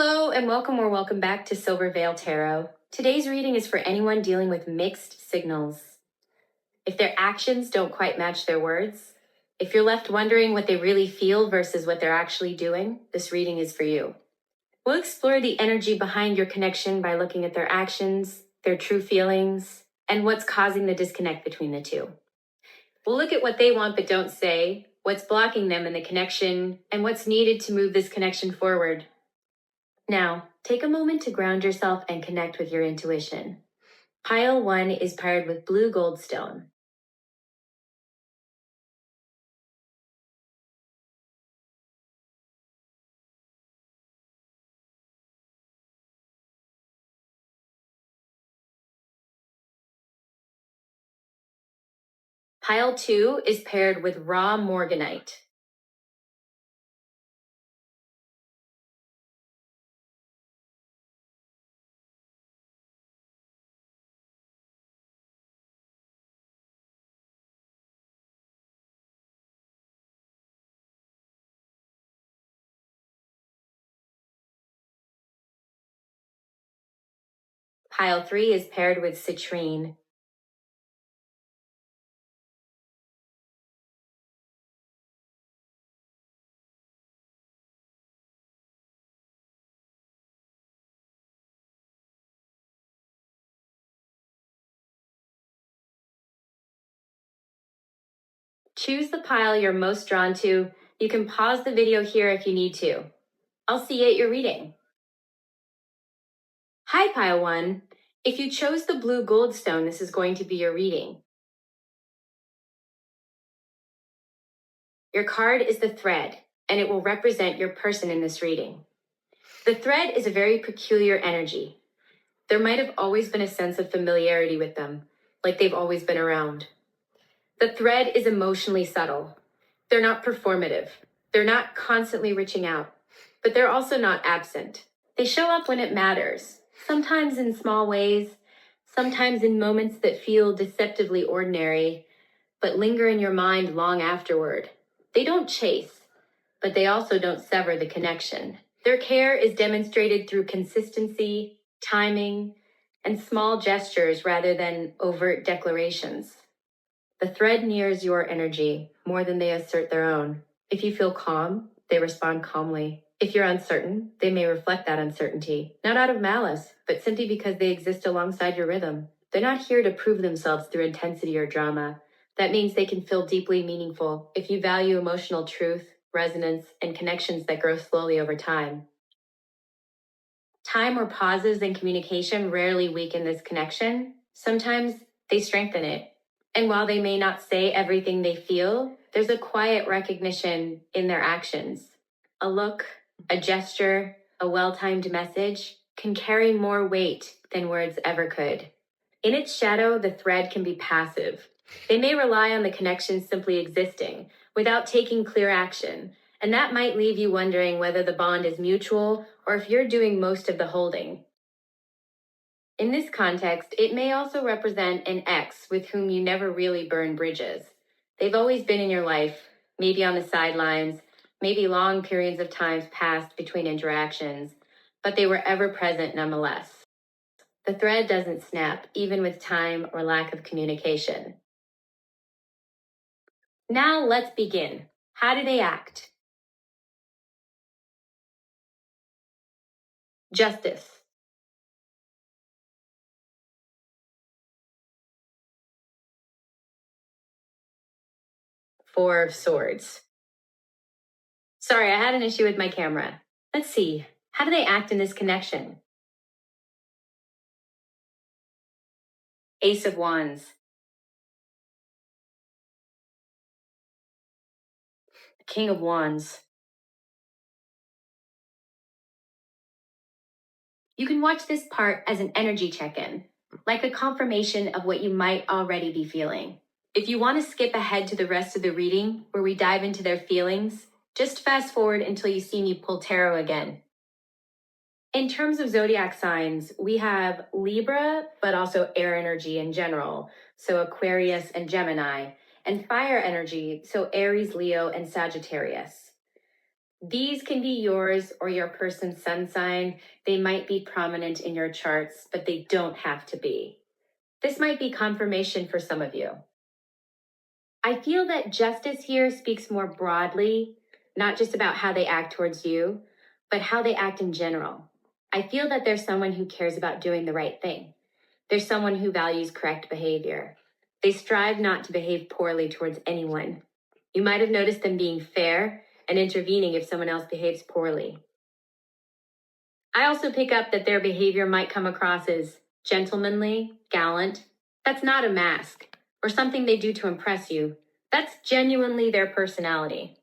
Hello and welcome or welcome back to Silver Veil Tarot. Today's reading is for anyone dealing with mixed signals. If their actions don't quite match their words, if you're left wondering what they really feel versus what they're actually doing, this reading is for you. We'll explore the energy behind your connection by looking at their actions, their true feelings, and what's causing the disconnect between the two. We'll look at what they want but don't say, what's blocking them in the connection, and what's needed to move this connection forward. Now, take a moment to ground yourself and connect with your intuition. Pile 1 is paired with blue goldstone. Pile 2 is paired with raw morganite. Pile 3 is paired with citrine. Choose the pile you're most drawn to. You can pause the video here if you need to. I'll see you at your reading. Hi, Pile 1. If you chose the blue goldstone, this is going to be your reading. Your card is the thread, and it will represent your person in this reading. The thread is a very peculiar energy. There might have always been a sense of familiarity with them, like they've always been around. The thread is emotionally subtle. They're not performative. They're not constantly reaching out, but they're also not absent. They show up when it matters, sometimes in small ways, sometimes in moments that feel deceptively ordinary, but linger in your mind long afterward. They don't chase, but they also don't sever the connection. Their care is demonstrated through consistency, timing, and small gestures rather than overt declarations. The thread nears your energy more than they assert their own. If you feel calm, they respond calmly. If you're uncertain, they may reflect that uncertainty, not out of malice, but simply because they exist alongside your rhythm. They're not here to prove themselves through intensity or drama. That means they can feel deeply meaningful if you value emotional truth, resonance, and connections that grow slowly over time. Time or pauses in communication rarely weaken this connection. Sometimes they strengthen it. And while they may not say everything they feel, there's a quiet recognition in their actions. A look, a gesture, a well-timed message can carry more weight than words ever could. In its shadow, the thread can be passive. They may rely on the connection simply existing without taking clear action, and that might leave you wondering whether the bond is mutual or if you're doing most of the holding. In this context, it may also represent an ex with whom you never really burn bridges. They've always been in your life, maybe on the sidelines, maybe long periods of time passed between interactions, but they were ever present nonetheless. The thread doesn't snap, even with time or lack of communication. Now let's begin. How do they act? Justice. Four of Swords. Sorry, I had an issue with my camera. Let's see. How do they act in this connection? Ace of Wands. King of Wands. You can watch this part as an energy check-in, like a confirmation of what you might already be feeling. If you want to skip ahead to the rest of the reading, where we dive into their feelings, just fast forward until you see me pull tarot again. In terms of zodiac signs, we have Libra, but also air energy in general, so Aquarius and Gemini, and fire energy, so Aries, Leo, and Sagittarius. These can be yours or your person's sun sign. They might be prominent in your charts, but they don't have to be. This might be confirmation for some of you. I feel that justice here speaks more broadly, not just about how they act towards you, but how they act in general. I feel that there's someone who cares about doing the right thing. There's someone who values correct behavior. They strive not to behave poorly towards anyone. You might have noticed them being fair and intervening if someone else behaves poorly. I also pick up that their behavior might come across as gentlemanly, gallant. That's not a mask or something they do to impress you. That's genuinely their personality.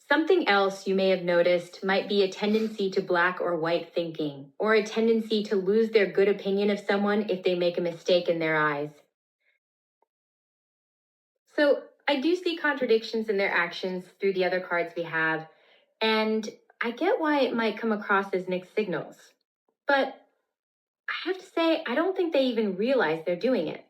Something else you may have noticed might be a tendency to black or white thinking, or a tendency to lose their good opinion of someone if they make a mistake in their eyes. So I do see contradictions in their actions through the other cards we have, and I get why it might come across as mixed signals. But I have to say, I don't think they even realize they're doing it.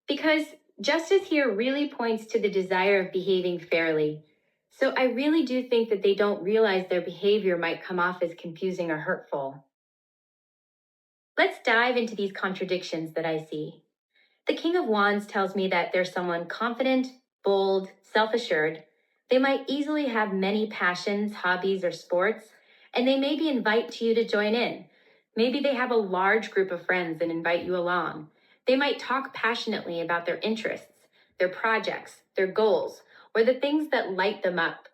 Because justice here really points to the desire of behaving fairly. So I really do think that they don't realize their behavior might come off as confusing or hurtful. Let's dive into these contradictions that I see. The King of Wands tells me that they're someone confident, bold, self-assured. They might easily have many passions, hobbies, or sports, and they maybe invite you to join in. Maybe they have a large group of friends and invite you along. They might talk passionately about their interests, their projects, their goals, or the things that light them up.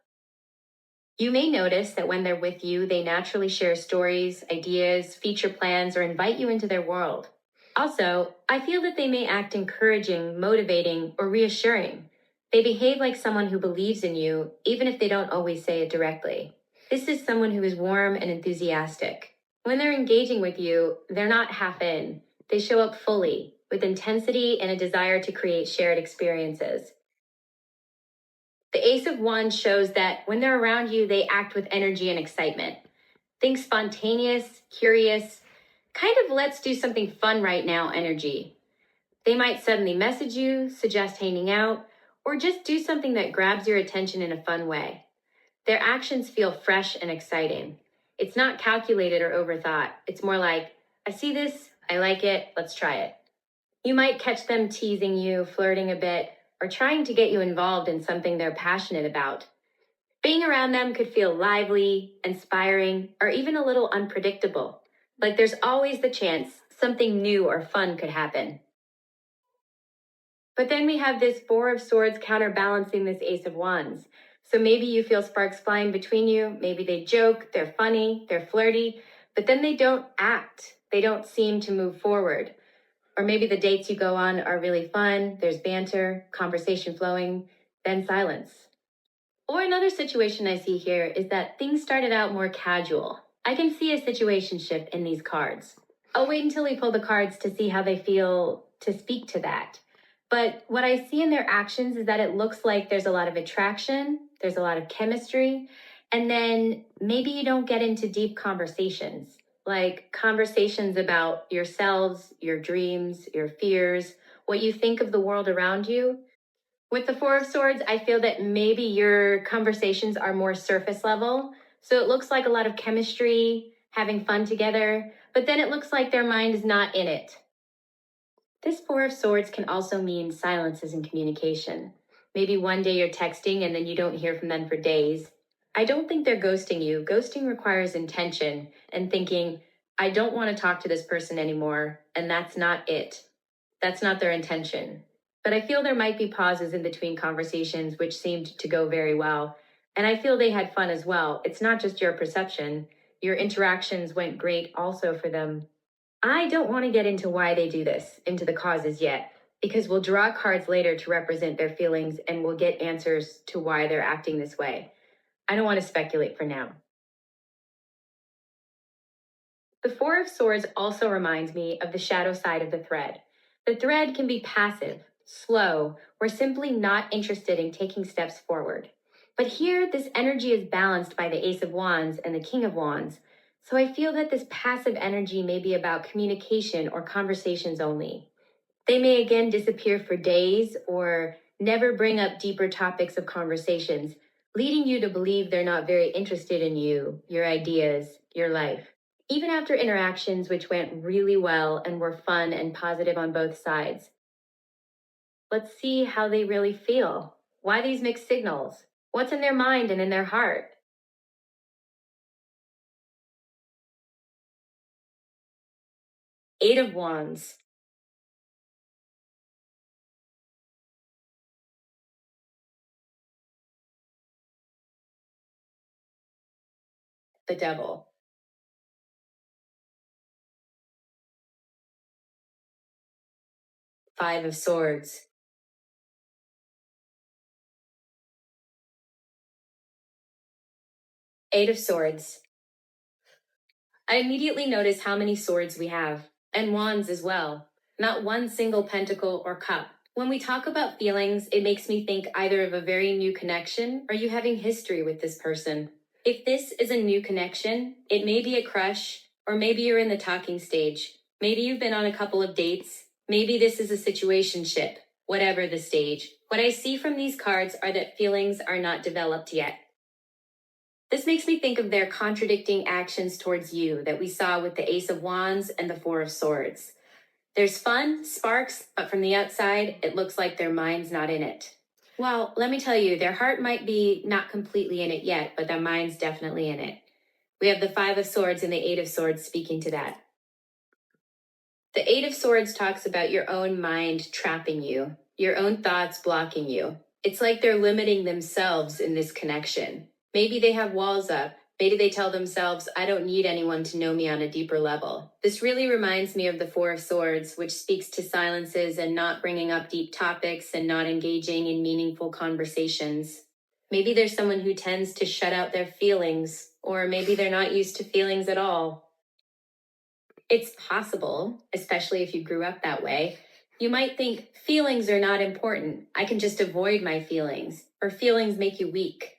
You may notice that when they're with you, they naturally share stories, ideas, feature plans, or invite you into their world. Also, I feel that they may act encouraging, motivating, or reassuring. They behave like someone who believes in you, even if they don't always say it directly. This is someone who is warm and enthusiastic. When they're engaging with you, they're not half in. They show up fully, with intensity and a desire to create shared experiences. The Ace of Wands shows that when they're around you, they act with energy and excitement. Think spontaneous, curious, kind of let's do something fun right now energy. They might suddenly message you, suggest hanging out, or just do something that grabs your attention in a fun way. Their actions feel fresh and exciting. It's not calculated or overthought. It's more like, I see this, I like it, let's try it. You might catch them teasing you, flirting a bit, or trying to get you involved in something they're passionate about. Being around them could feel lively, inspiring, or even a little unpredictable. Like there's always the chance something new or fun could happen. But then we have this Four of Swords counterbalancing this Ace of Wands. So maybe you feel sparks flying between you. Maybe they joke, they're funny, they're flirty, but then they don't act. They don't seem to move forward. Or maybe the dates you go on are really fun, there's banter, conversation flowing, then silence. Or another situation I see here is that things started out more casual. I can see a situationship in these cards. I'll wait until we pull the cards to see how they feel to speak to that. But what I see in their actions is that it looks like there's a lot of attraction, there's a lot of chemistry, and then maybe you don't get into deep conversations, like conversations about yourselves, your dreams, your fears, what you think of the world around you. With the Four of Swords, I feel that maybe your conversations are more surface level. So it looks like a lot of chemistry, having fun together, but then it looks like their mind is not in it. This Four of Swords can also mean silences in communication. Maybe one day you're texting and then you don't hear from them for days. I don't think they're ghosting you. Ghosting requires intention and thinking, I don't want to talk to this person anymore, and that's not it. That's not their intention. But I feel there might be pauses in between conversations which seemed to go very well. And I feel they had fun as well. It's not just your perception. Your interactions went great also for them. I don't want to get into why they do this, into the causes yet, because we'll draw cards later to represent their feelings and we'll get answers to why they're acting this way. I don't want to speculate for now. The Four of Swords also reminds me of the shadow side of the thread. The thread can be passive, slow, or simply not interested in taking steps forward. But here, this energy is balanced by the Ace of Wands and the King of Wands. So I feel that this passive energy may be about communication or conversations only. They may again disappear for days or never bring up deeper topics of conversations, leading you to believe they're not very interested in you, your ideas, your life. Even after interactions which went really well and were fun and positive on both sides, let's see how they really feel. Why these mixed signals? What's in their mind and in their heart? Eight of Wands, the Devil. Five of Swords, Eight of Swords. I immediately notice how many swords we have, and wands as well. Not one single pentacle or cup. When we talk about feelings, it makes me think either of a very new connection or you having history with this person. If this is a new connection, it may be a crush, or maybe you're in the talking stage. Maybe you've been on a couple of dates. Maybe this is a situationship. Whatever the stage. What I see from these cards are that feelings are not developed yet. This makes me think of their contradicting actions towards you that we saw with the Ace of Wands and the Four of Swords. There's fun, sparks, but from the outside, it looks like their mind's not in it. Well, let me tell you, their heart might be not completely in it yet, but their mind's definitely in it. We have the Five of Swords and the Eight of Swords speaking to that. The Eight of Swords talks about your own mind trapping you, your own thoughts blocking you. It's like they're limiting themselves in this connection. Maybe they have walls up. Maybe they tell themselves, I don't need anyone to know me on a deeper level. This really reminds me of the Four of Swords, which speaks to silences and not bringing up deep topics and not engaging in meaningful conversations. Maybe there's someone who tends to shut out their feelings, or maybe they're not used to feelings at all. It's possible, especially if you grew up that way. You might think feelings are not important. I can just avoid my feelings, or feelings make you weak.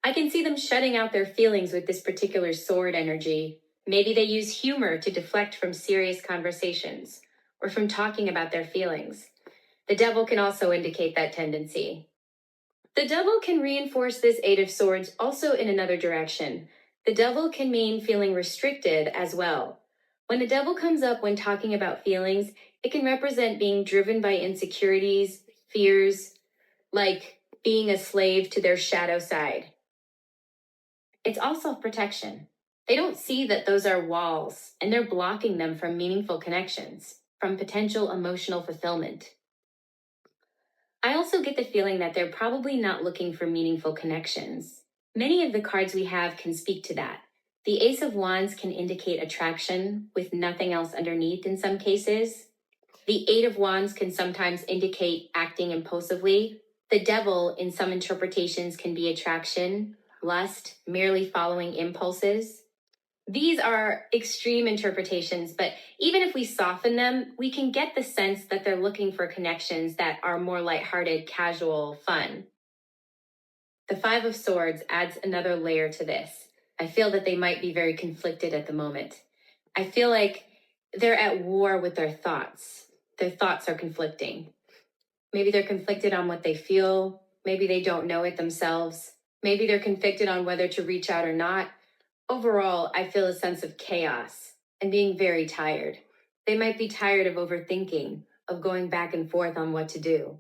I can see them shutting out their feelings with this particular sword energy. Maybe they use humor to deflect from serious conversations or from talking about their feelings. The devil can also indicate that tendency. The devil can reinforce this Eight of Swords also in another direction. The devil can mean feeling restricted as well. When the devil comes up when talking about feelings, it can represent being driven by insecurities, fears, like being a slave to their shadow side. It's all self-protection. They don't see that those are walls, and they're blocking them from meaningful connections, from potential emotional fulfillment. I also get the feeling that they're probably not looking for meaningful connections. Many of the cards we have can speak to that. The Ace of Wands can indicate attraction with nothing else underneath in some cases. The Eight of Wands can sometimes indicate acting impulsively. The devil, in some interpretations, can be attraction, lust, merely following impulses. These are extreme interpretations, but even if we soften them, we can get the sense that they're looking for connections that are more lighthearted, casual, fun. The Five of Swords adds another layer to this. I feel that they might be very conflicted at the moment. I feel like they're at war with their thoughts. Their thoughts are conflicting. Maybe they're conflicted on what they feel. Maybe they don't know it themselves. Maybe they're conflicted on whether to reach out or not. Overall, I feel a sense of chaos and being very tired. They might be tired of overthinking, of going back and forth on what to do.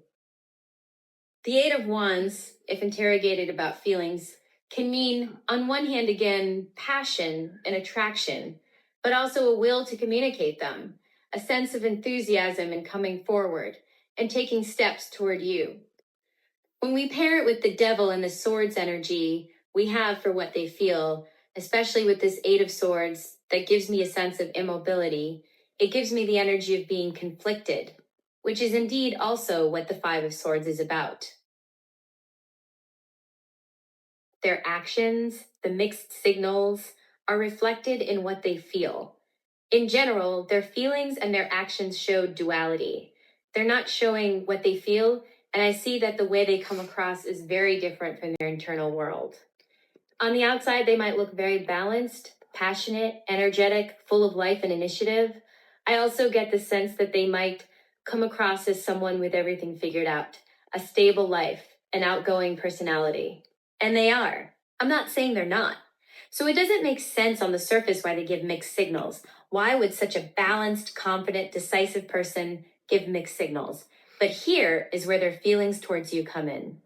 The Eight of Wands, if interrogated about feelings, can mean, on one hand, again, passion and attraction, but also a will to communicate them, a sense of enthusiasm in coming forward and taking steps toward you. When we pair it with the devil and the swords energy we have for what they feel, especially with this Eight of Swords that gives me a sense of immobility, it gives me the energy of being conflicted, which is indeed also what the Five of Swords is about. Their actions, the mixed signals, are reflected in what they feel. In general, their feelings and their actions show duality. They're not showing what they feel, and I see that the way they come across is very different from their internal world. On the outside, they might look very balanced, passionate, energetic, full of life and initiative. I also get the sense that they might come across as someone with everything figured out, a stable life, an outgoing personality. And they are. I'm not saying they're not. So it doesn't make sense on the surface why they give mixed signals. Why would such a balanced, confident, decisive person give mixed signals? But here is where their feelings towards you come in.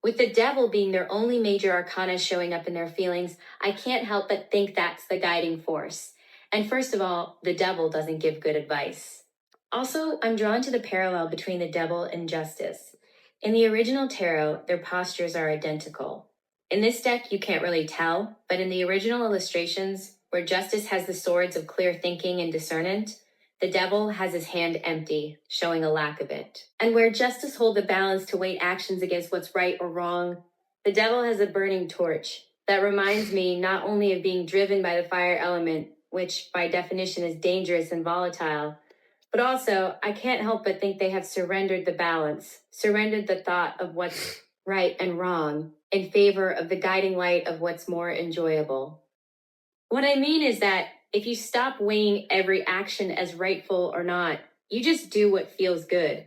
With the devil being their only major arcana showing up in their feelings, I can't help but think that's the guiding force. And first of all, the devil doesn't give good advice. Also, I'm drawn to the parallel between the devil and justice. In the original tarot, their postures are identical. In this deck, you can't really tell, but in the original illustrations, where justice has the swords of clear thinking and discernment, the devil has his hand empty, showing a lack of it. And where justice holds the balance to weigh actions against what's right or wrong, the devil has a burning torch that reminds me not only of being driven by the fire element, which by definition is dangerous and volatile, but also I can't help but think they have surrendered the balance, surrendered the thought of what's right and wrong in favor of the guiding light of what's more enjoyable. What I mean is that if you stop weighing every action as rightful or not, you just do what feels good.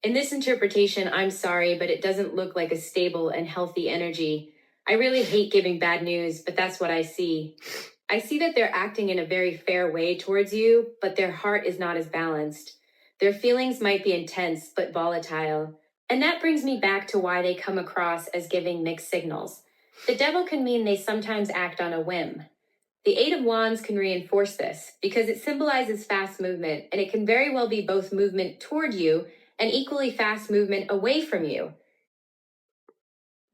In this interpretation, I'm sorry, but it doesn't look like a stable and healthy energy. I really hate giving bad news, but that's what I see. I see that they're acting in a very fair way towards you, but their heart is not as balanced. Their feelings might be intense, but volatile. And that brings me back to why they come across as giving mixed signals. The devil can mean they sometimes act on a whim. The Eight of Wands can reinforce this because it symbolizes fast movement, and it can very well be both movement toward you and equally fast movement away from you.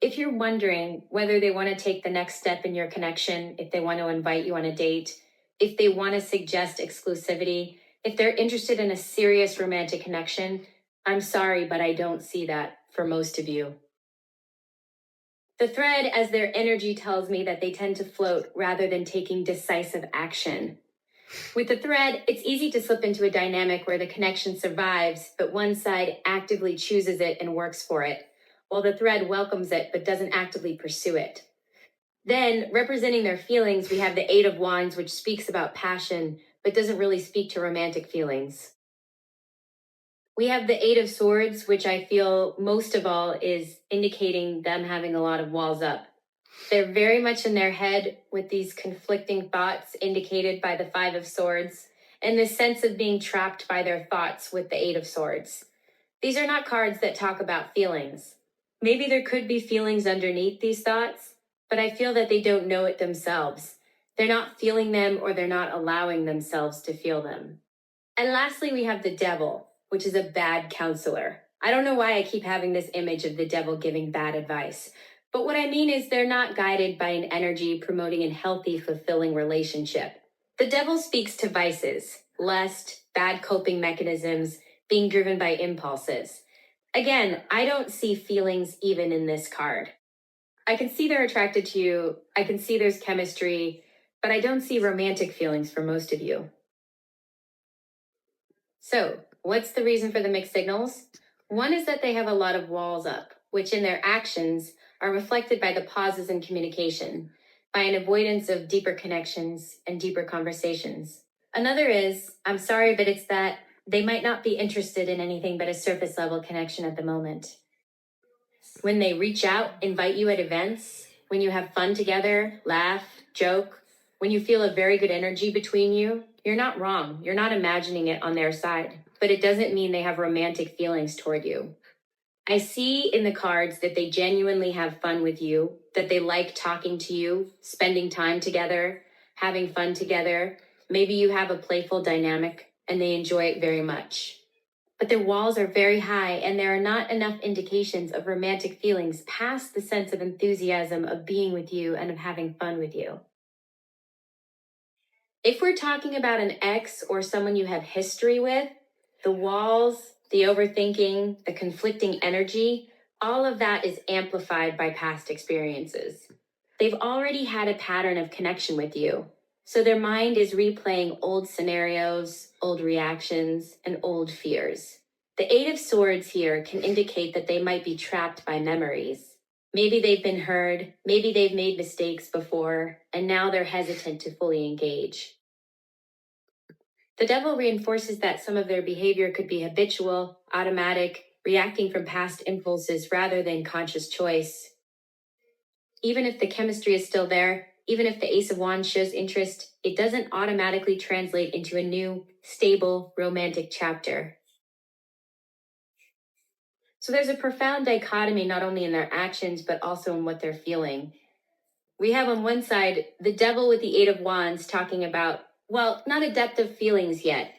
If you're wondering whether they want to take the next step in your connection, if they want to invite you on a date, if they want to suggest exclusivity, if they're interested in a serious romantic connection, I'm sorry, but I don't see that for most of you. The thread, as their energy tells me that they tend to float rather than taking decisive action. With the thread, it's easy to slip into a dynamic where the connection survives, but one side actively chooses it and works for it, while the thread welcomes it but doesn't actively pursue it. Then, representing their feelings, we have the Eight of Wands, which speaks about passion, but doesn't really speak to romantic feelings. We have the Eight of Swords, which I feel most of all is indicating them having a lot of walls up. They're very much in their head with these conflicting thoughts indicated by the Five of Swords, and this sense of being trapped by their thoughts with the Eight of Swords. These are not cards that talk about feelings. Maybe there could be feelings underneath these thoughts, but I feel that they don't know it themselves. They're not feeling them, or they're not allowing themselves to feel them. And lastly, we have the Devil, which is a bad counselor. I don't know why I keep having this image of the devil giving bad advice, but what I mean is they're not guided by an energy promoting a healthy, fulfilling relationship. The devil speaks to vices, lust, bad coping mechanisms, being driven by impulses. Again, I don't see feelings even in this card. I can see they're attracted to you, I can see there's chemistry, but I don't see romantic feelings for most of you. So, what's the reason for the mixed signals? One is that they have a lot of walls up, which in their actions are reflected by the pauses in communication, by an avoidance of deeper connections and deeper conversations. Another is, I'm sorry, but it's that they might not be interested in anything but a surface level connection at the moment. When they reach out, invite you at events, when you have fun together, laugh, joke, when you feel a very good energy between you, you're not wrong. You're not imagining it on their side, but it doesn't mean they have romantic feelings toward you. I see in the cards that they genuinely have fun with you, that they like talking to you, spending time together, having fun together. Maybe you have a playful dynamic and they enjoy it very much. But their walls are very high and there are not enough indications of romantic feelings past the sense of enthusiasm of being with you and of having fun with you. If we're talking about an ex or someone you have history with, the walls, the overthinking, the conflicting energy, all of that is amplified by past experiences. They've already had a pattern of connection with you, so their mind is replaying old scenarios, old reactions, and old fears. The Eight of Swords here can indicate that they might be trapped by memories. Maybe they've been heard, maybe they've made mistakes before, and now they're hesitant to fully engage. The devil reinforces that some of their behavior could be habitual, automatic, reacting from past impulses rather than conscious choice. Even if the chemistry is still there, even if the Ace of Wands shows interest, it doesn't automatically translate into a new, stable, romantic chapter. So there's a profound dichotomy not only in their actions, but also in what they're feeling. We have on one side the devil with the Eight of Wands talking about, well, not a depth of feelings yet,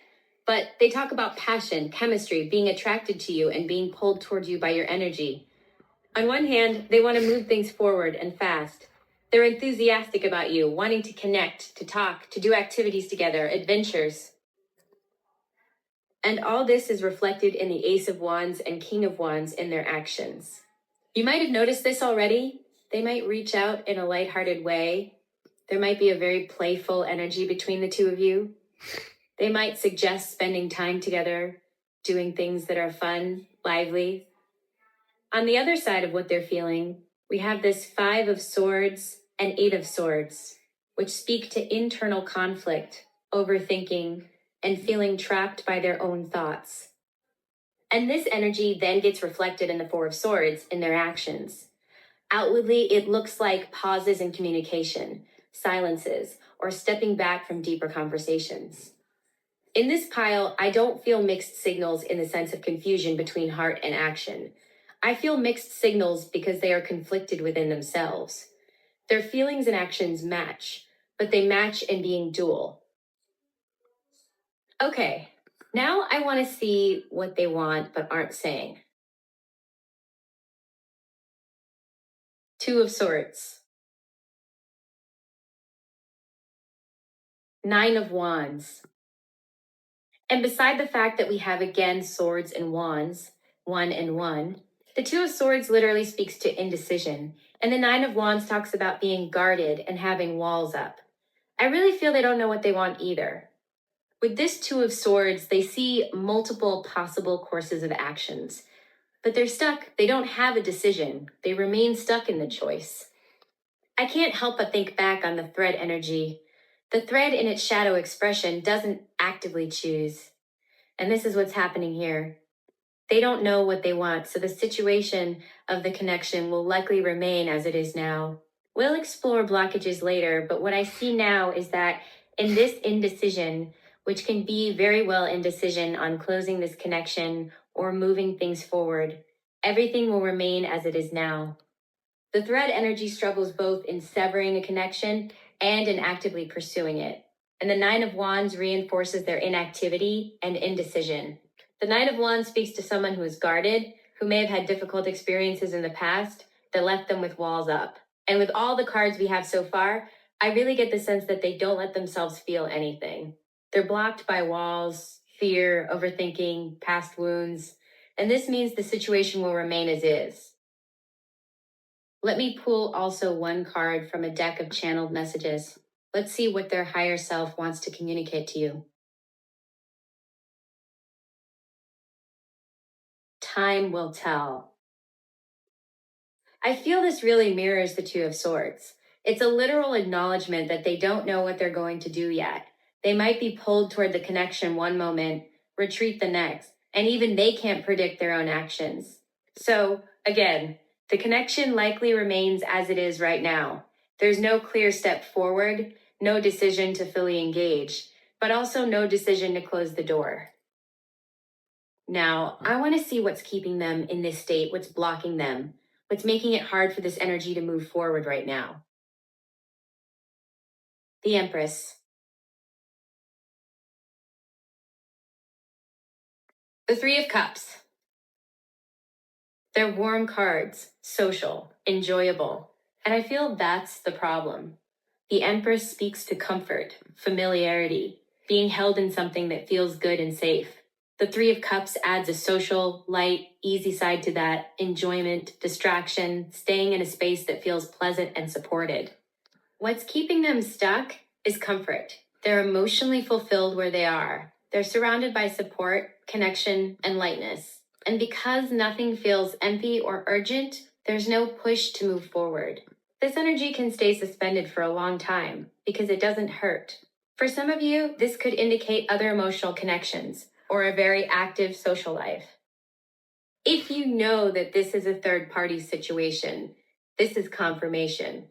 but they talk about passion, chemistry, being attracted to you and being pulled towards you by your energy. On one hand, they want to move things forward and fast. They're enthusiastic about you, wanting to connect, to talk, to do activities together, adventures. And all this is reflected in the Ace of Wands and King of Wands in their actions. You might have noticed this already. They might reach out in a lighthearted way. There might be a very playful energy between the two of you. They might suggest spending time together, doing things that are fun, lively. On the other side of what they're feeling, we have this Five of Swords and Eight of Swords, which speak to internal conflict, overthinking, and feeling trapped by their own thoughts. And this energy then gets reflected in the Four of Swords in their actions. Outwardly, it looks like pauses in communication, silences, or stepping back from deeper conversations. In this pile, I don't feel mixed signals in the sense of confusion between heart and action. I feel mixed signals because they are conflicted within themselves. Their feelings and actions match, but they match in being dual. Okay, now I want to see what they want but aren't saying. Two of Swords. Nine of Wands. And beside the fact that we have again swords and wands, one and one, the Two of Swords literally speaks to indecision, and the Nine of Wands talks about being guarded and having walls up. I really feel they don't know what they want either. With this Two of Swords, they see multiple possible courses of actions, but they're stuck. They don't have a decision. They remain stuck in the choice. I can't help but think back on the thread energy. The thread in its shadow expression doesn't actively choose. And this is what's happening here. They don't know what they want, so the situation of the connection will likely remain as it is now. We'll explore blockages later, but what I see now is that in this indecision, which can be very well indecision on closing this connection or moving things forward, everything will remain as it is now. The thread energy struggles both in severing a connection and in actively pursuing it. And the Nine of Wands reinforces their inactivity and indecision. The Nine of Wands speaks to someone who is guarded, who may have had difficult experiences in the past that left them with walls up. And with all the cards we have so far, I really get the sense that they don't let themselves feel anything. They're blocked by walls, fear, overthinking, past wounds, and this means the situation will remain as is. Let me pull also one card from a deck of channeled messages. Let's see what their higher self wants to communicate to you. Time will tell. I feel this really mirrors the Two of Swords. It's a literal acknowledgement that they don't know what they're going to do yet. They might be pulled toward the connection one moment, retreat the next, and even they can't predict their own actions. So, again, the connection likely remains as it is right now. There's no clear step forward, no decision to fully engage, but also no decision to close the door. Now, I want to see what's keeping them in this state, what's blocking them, what's making it hard for this energy to move forward right now. The Empress. The Three of Cups. They're warm cards, social, enjoyable, and I feel that's the problem. The Empress speaks to comfort, familiarity, being held in something that feels good and safe. The Three of Cups adds a social, light, easy side to that, enjoyment, distraction, staying in a space that feels pleasant and supported. What's keeping them stuck is comfort. They're emotionally fulfilled where they are. They're surrounded by support, connection, and lightness. And because nothing feels empty or urgent, there's no push to move forward. This energy can stay suspended for a long time because it doesn't hurt. For some of you, this could indicate other emotional connections or a very active social life. If you know that this is a third-party situation, This is confirmation.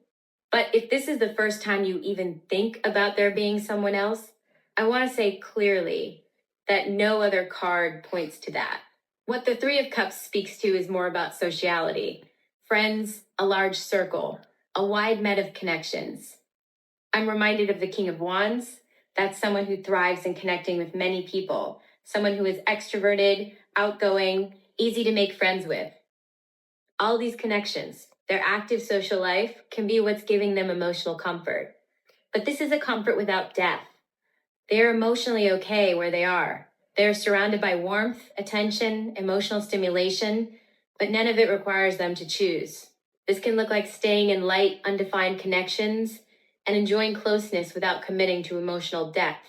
But if this is the first time you even think about there being someone else, I want to say clearly that no other card points to that. What the Three of Cups speaks to is more about sociality, friends, a large circle, a wide net of connections. I'm reminded of the King of Wands. That's someone who thrives in connecting with many people, someone who is extroverted, outgoing, easy to make friends with. All these connections, their active social life, can be what's giving them emotional comfort. But this is a comfort without depth. They are emotionally okay where they are. They are surrounded by warmth, attention, emotional stimulation, but none of it requires them to choose. This can look like staying in light, undefined connections and enjoying closeness without committing to emotional depth,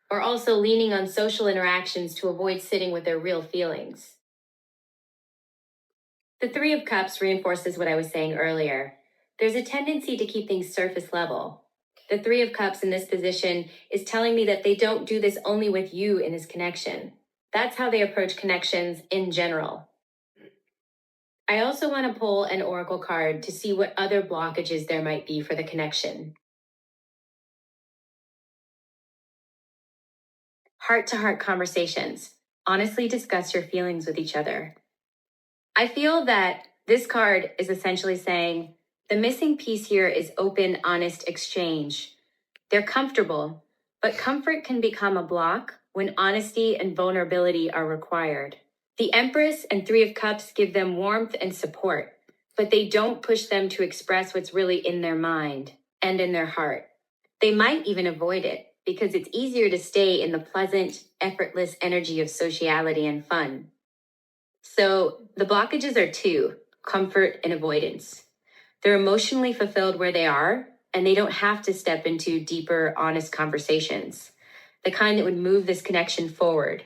or also leaning on social interactions to avoid sitting with their real feelings. The Three of Cups reinforces what I was saying earlier. There's a tendency to keep things surface level. The Three of Cups in this position is telling me that they don't do this only with you in this connection. That's how they approach connections in general. I also want to pull an oracle card to see what other blockages there might be for the connection. Heart-to-heart conversations. Honestly discuss your feelings with each other. I feel that this card is essentially saying the missing piece here is open, honest exchange. They're comfortable, but comfort can become a block when honesty and vulnerability are required. The Empress and Three of Cups give them warmth and support, but they don't push them to express what's really in their mind and in their heart. They might even avoid it because it's easier to stay in the pleasant, effortless energy of sociality and fun. So the blockages are two: comfort and avoidance. They're emotionally fulfilled where they are, and they don't have to step into deeper, honest conversations, the kind that would move this connection forward.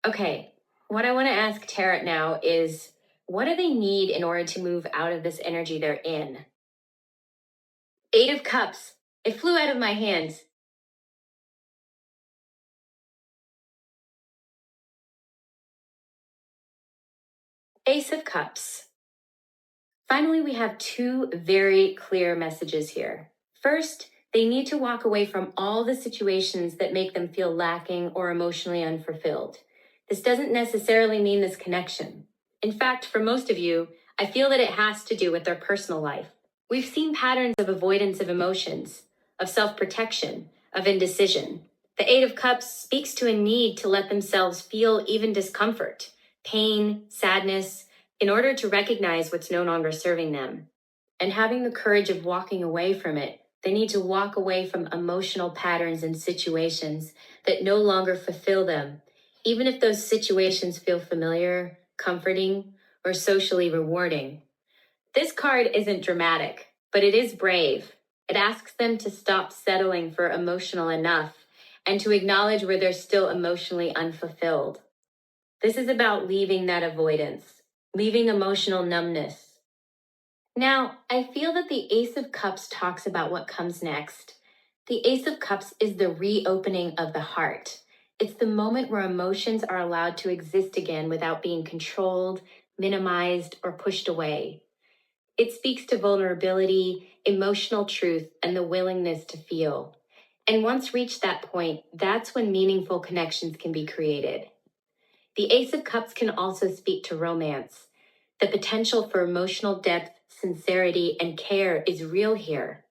Okay, what I want to ask Tarot now is, what do they need in order to move out of this energy they're in? Eight of Cups. It flew out of my hands. Ace of Cups. Finally, we have two very clear messages here. First, they need to walk away from all the situations that make them feel lacking or emotionally unfulfilled. This doesn't necessarily mean this connection. In fact, for most of you, I feel that it has to do with their personal life. We've seen patterns of avoidance of emotions, of self-protection, of indecision. The Eight of Cups speaks to a need to let themselves feel even discomfort, pain, sadness, in order to recognize what's no longer serving them. And having the courage of walking away from it, they need to walk away from emotional patterns and situations that no longer fulfill them, even if those situations feel familiar, comforting, or socially rewarding. This card isn't dramatic, but it is brave. It asks them to stop settling for emotional enough and to acknowledge where they're still emotionally unfulfilled. This is about leaving that avoidance, leaving emotional numbness. Now, I feel that the Ace of Cups talks about what comes next. The Ace of Cups is the reopening of the heart. It's the moment where emotions are allowed to exist again without being controlled, minimized, or pushed away. It speaks to vulnerability, emotional truth, and the willingness to feel. And once reached that point, that's when meaningful connections can be created. The Ace of Cups can also speak to romance. The potential for emotional depth, sincerity, and care is real here.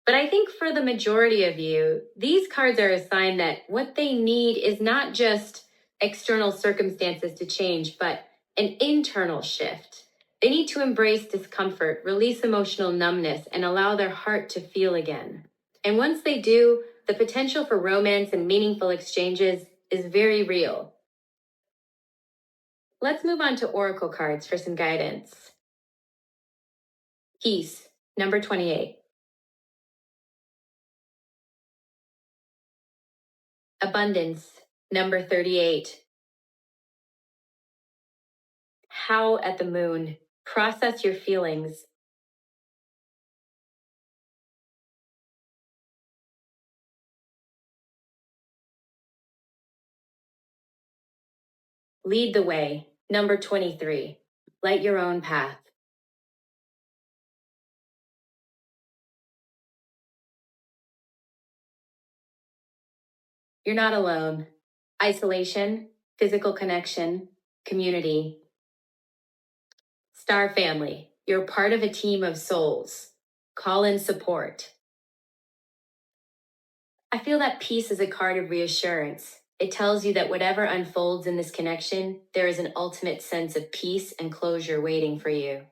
But I think for the majority of you, these cards are a sign that what they need is not just external circumstances to change, but an internal shift. They need to embrace discomfort, release emotional numbness, and allow their heart to feel again. And once they do, the potential for romance and meaningful exchanges is very real. Let's move on to oracle cards for some guidance. Peace, number 28. Abundance, number 38. How at the moon. Process your feelings. Lead the way, number 23. Light your own path. You're not alone. Isolation, physical connection, community. Star family. You're part of a team of souls. Call in support. I feel that peace is a card of reassurance. It tells you that whatever unfolds in this connection, there is an ultimate sense of peace and closure waiting for you.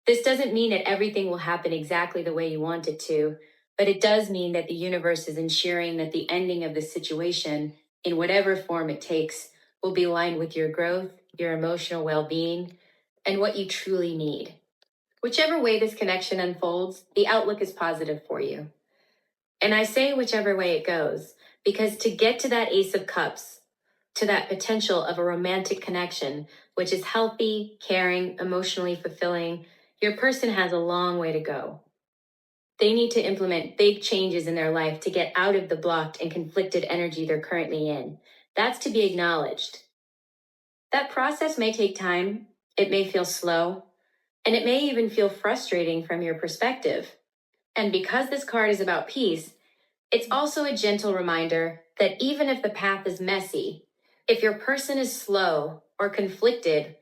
This doesn't mean that everything will happen exactly the way you want it to, but it does mean that the universe is ensuring that the ending of the situation, in whatever form it takes, will be aligned with your growth, your emotional well being, and what you truly need. Whichever way this connection unfolds, the outlook is positive for you. And I say whichever way it goes, because to get to that Ace of Cups, to that potential of a romantic connection, which is healthy, caring, emotionally fulfilling, your person has a long way to go. They need to implement big changes in their life to get out of the blocked and conflicted energy they're currently in. That's to be acknowledged. That process may take time, it may feel slow, and it may even feel frustrating from your perspective. And because this card is about peace, it's also a gentle reminder that even if the path is messy, if your person is slow or conflicted,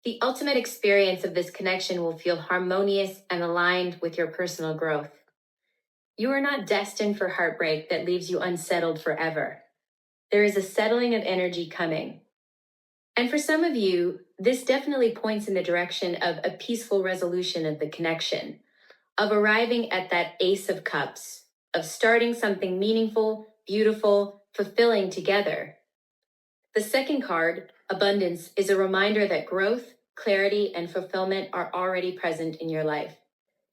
the ultimate experience of this connection will feel harmonious and aligned with your personal growth. You are not destined for heartbreak that leaves you unsettled forever. There is a settling of energy coming. And for some of you, this definitely points in the direction of a peaceful resolution of the connection, of arriving at that Ace of Cups, of starting something meaningful, beautiful, fulfilling together. The second card, Abundance, is a reminder that growth, clarity, and fulfillment are already present in your life.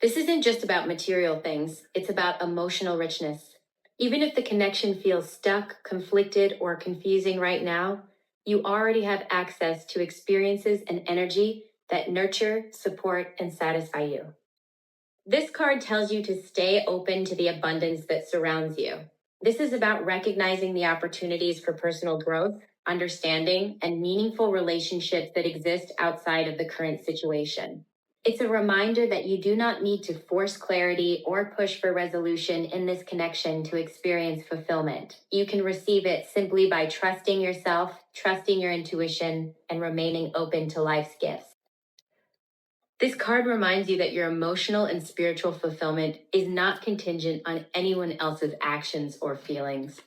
This isn't just about material things, it's about emotional richness. Even if the connection feels stuck, conflicted, or confusing right now, you already have access to experiences and energy that nurture, support, and satisfy you. This card tells you to stay open to the abundance that surrounds you. This is about recognizing the opportunities for personal growth, understanding, and meaningful relationships that exist outside of the current situation. It's a reminder that you do not need to force clarity or push for resolution in this connection to experience fulfillment. You can receive it simply by trusting yourself, trusting your intuition, and remaining open to life's gifts. This card reminds you that your emotional and spiritual fulfillment is not contingent on anyone else's actions or feelings.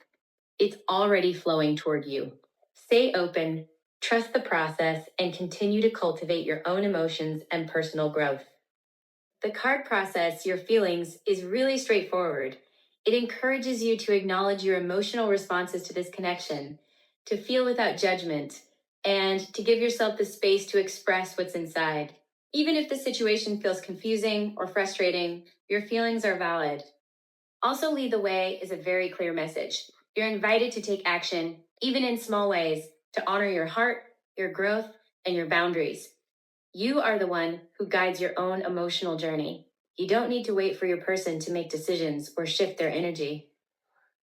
It's already flowing toward you. Stay open, trust the process, and continue to cultivate your own emotions and personal growth. The card process, your feelings, is really straightforward. It encourages you to acknowledge your emotional responses to this connection, to feel without judgment, and to give yourself the space to express what's inside. Even if the situation feels confusing or frustrating, your feelings are valid. Also, lead the way is a very clear message. You're invited to take action, even in small ways, to honor your heart, your growth, and your boundaries. You are the one who guides your own emotional journey. You don't need to wait for your person to make decisions or shift their energy.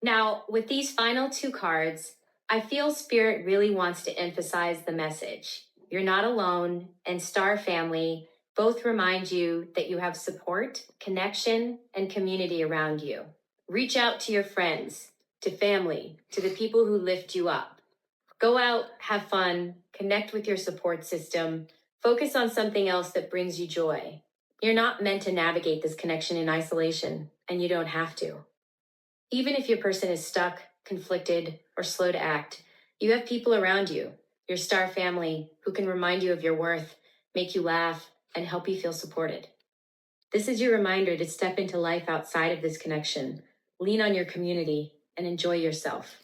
Now, with these final two cards, I feel Spirit really wants to emphasize the message. You're not alone, and Star Family both remind you that you have support, connection, and community around you. Reach out to your friends, to family, to the people who lift you up. Go out, have fun, connect with your support system, focus on something else that brings you joy. You're not meant to navigate this connection in isolation, and you don't have to. Even if your person is stuck, conflicted, or slow to act, you have people around you, your star family, who can remind you of your worth, make you laugh, and help you feel supported. This is your reminder to step into life outside of this connection, lean on your community, and enjoy yourself.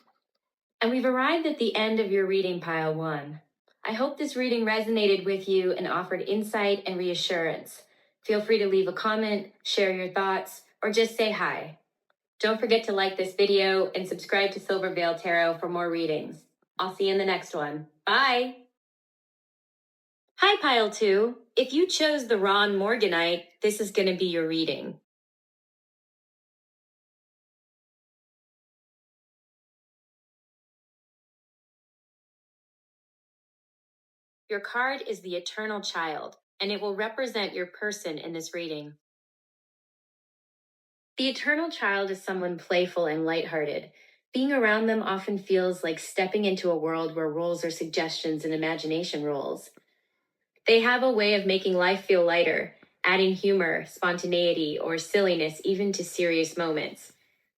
And we've arrived at the end of your reading pile 1. I hope this reading resonated with you and offered insight and reassurance. Feel free to leave a comment, share your thoughts, or just say hi. Don't forget to like this video and subscribe to Silver Veil Tarot for more readings. I'll see you in the next one. Bye! Hi, Pile 2. If you chose the Ron Morganite, this is going to be your reading. Your card is the Eternal Child, and it will represent your person in this reading. The Eternal Child is someone playful and lighthearted. Being around them often feels like stepping into a world where roles are suggestions and imagination roles. They have a way of making life feel lighter, adding humor, spontaneity, or silliness even to serious moments.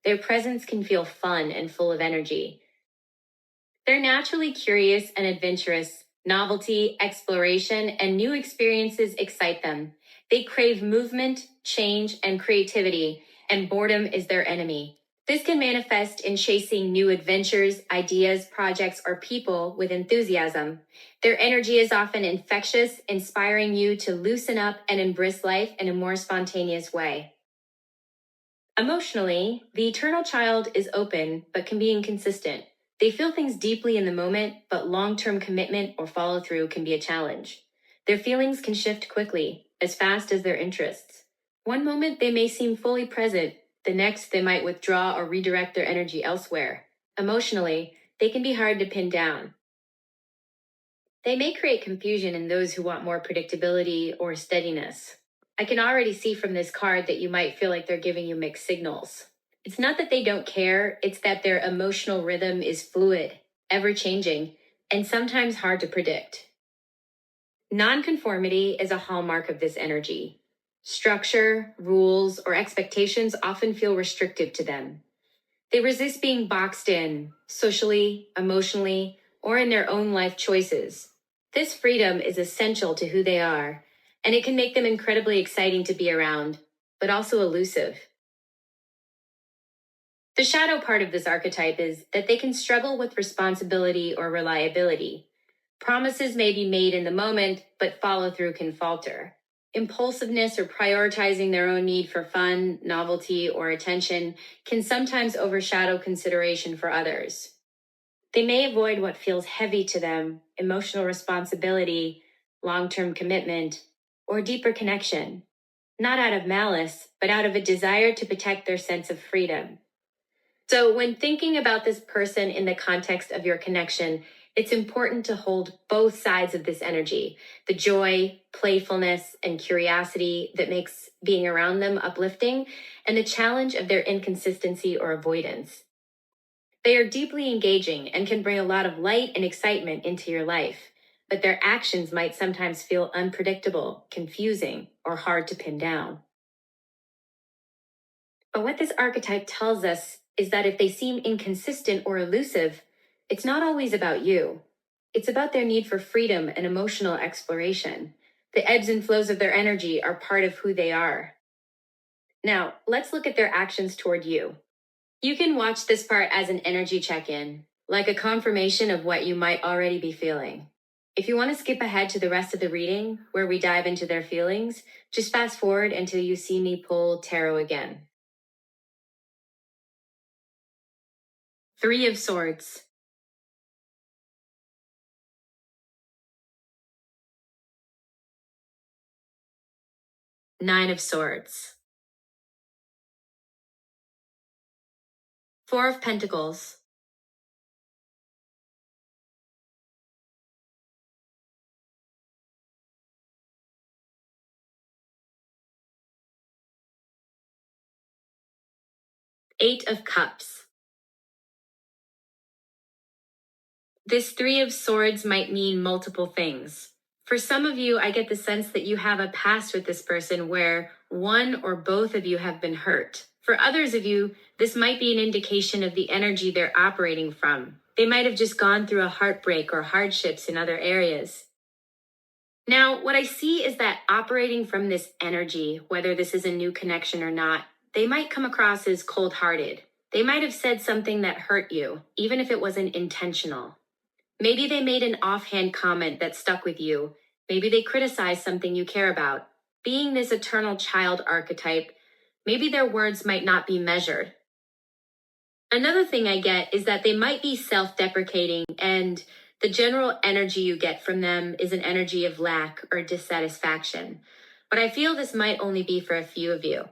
Their presence can feel fun and full of energy. They're naturally curious and adventurous. Novelty, exploration, and new experiences excite them. They crave movement, change, and creativity, and boredom is their enemy. This can manifest in chasing new adventures, ideas, projects, or people with enthusiasm. Their energy is often infectious, inspiring you to loosen up and embrace life in a more spontaneous way. Emotionally, the eternal child is open but can be inconsistent. They feel things deeply in the moment, but long-term commitment or follow-through can be a challenge. Their feelings can shift quickly, as fast as their interests. One moment they may seem fully present, the next they might withdraw or redirect their energy elsewhere. Emotionally, they can be hard to pin down. They may create confusion in those who want more predictability or steadiness. I can already see from this card that you might feel like they're giving you mixed signals. It's not that they don't care, it's that their emotional rhythm is fluid, ever changing, and sometimes hard to predict. Nonconformity is a hallmark of this energy. Structure, rules, or expectations often feel restrictive to them. They resist being boxed in, socially, emotionally, or in their own life choices. This freedom is essential to who they are, and it can make them incredibly exciting to be around, but also elusive. The shadow part of this archetype is that they can struggle with responsibility or reliability. Promises may be made in the moment, but follow through can falter. Impulsiveness or prioritizing their own need for fun, novelty, or attention can sometimes overshadow consideration for others. They may avoid what feels heavy to them, emotional responsibility, long-term commitment, or deeper connection, not out of malice, but out of a desire to protect their sense of freedom. So when thinking about this person in the context of your connection, it's important to hold both sides of this energy, the joy, playfulness, and curiosity that makes being around them uplifting, and the challenge of their inconsistency or avoidance. They are deeply engaging and can bring a lot of light and excitement into your life, but their actions might sometimes feel unpredictable, confusing, or hard to pin down. But what this archetype tells us is that if they seem inconsistent or elusive, it's not always about you. It's about their need for freedom and emotional exploration. The ebbs and flows of their energy are part of who they are. Now, let's look at their actions toward you. You can watch this part as an energy check-in, like a confirmation of what you might already be feeling. If you want to skip ahead to the rest of the reading, where we dive into their feelings, just fast forward until you see me pull tarot again. Three of Swords. Nine of Swords. Four of Pentacles. Eight of Cups. This Three of Swords might mean multiple things. For some of you, I get the sense that you have a past with this person where one or both of you have been hurt. For others of you, this might be an indication of the energy they're operating from. They might have just gone through a heartbreak or hardships in other areas. Now, what I see is that operating from this energy, whether this is a new connection or not, they might come across as cold-hearted. They might have said something that hurt you, even if it wasn't intentional. Maybe they made an offhand comment that stuck with you. Maybe they criticized something you care about. Being this eternal child archetype, maybe their words might not be measured. Another thing I get is that they might be self-deprecating, and the general energy you get from them is an energy of lack or dissatisfaction. But I feel this might only be for a few of you.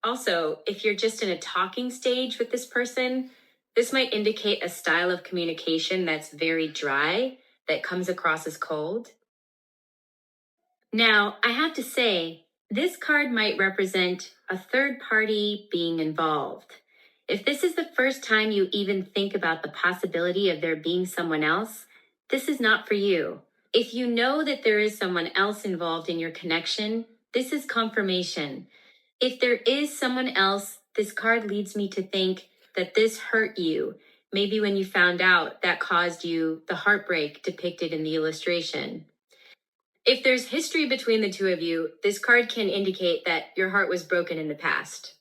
Also, if you're just in a talking stage with this person, this might indicate a style of communication that's very dry, that comes across as cold. Now, I have to say, this card might represent a third party being involved. If this is the first time you even think about the possibility of there being someone else, this is not for you. If you know that there is someone else involved in your connection, this is confirmation. If there is someone else, this card leads me to think that this hurt you. Maybe when you found out, that caused you the heartbreak depicted in the illustration. If there's history between the two of you, this card can indicate that your heart was broken in the past.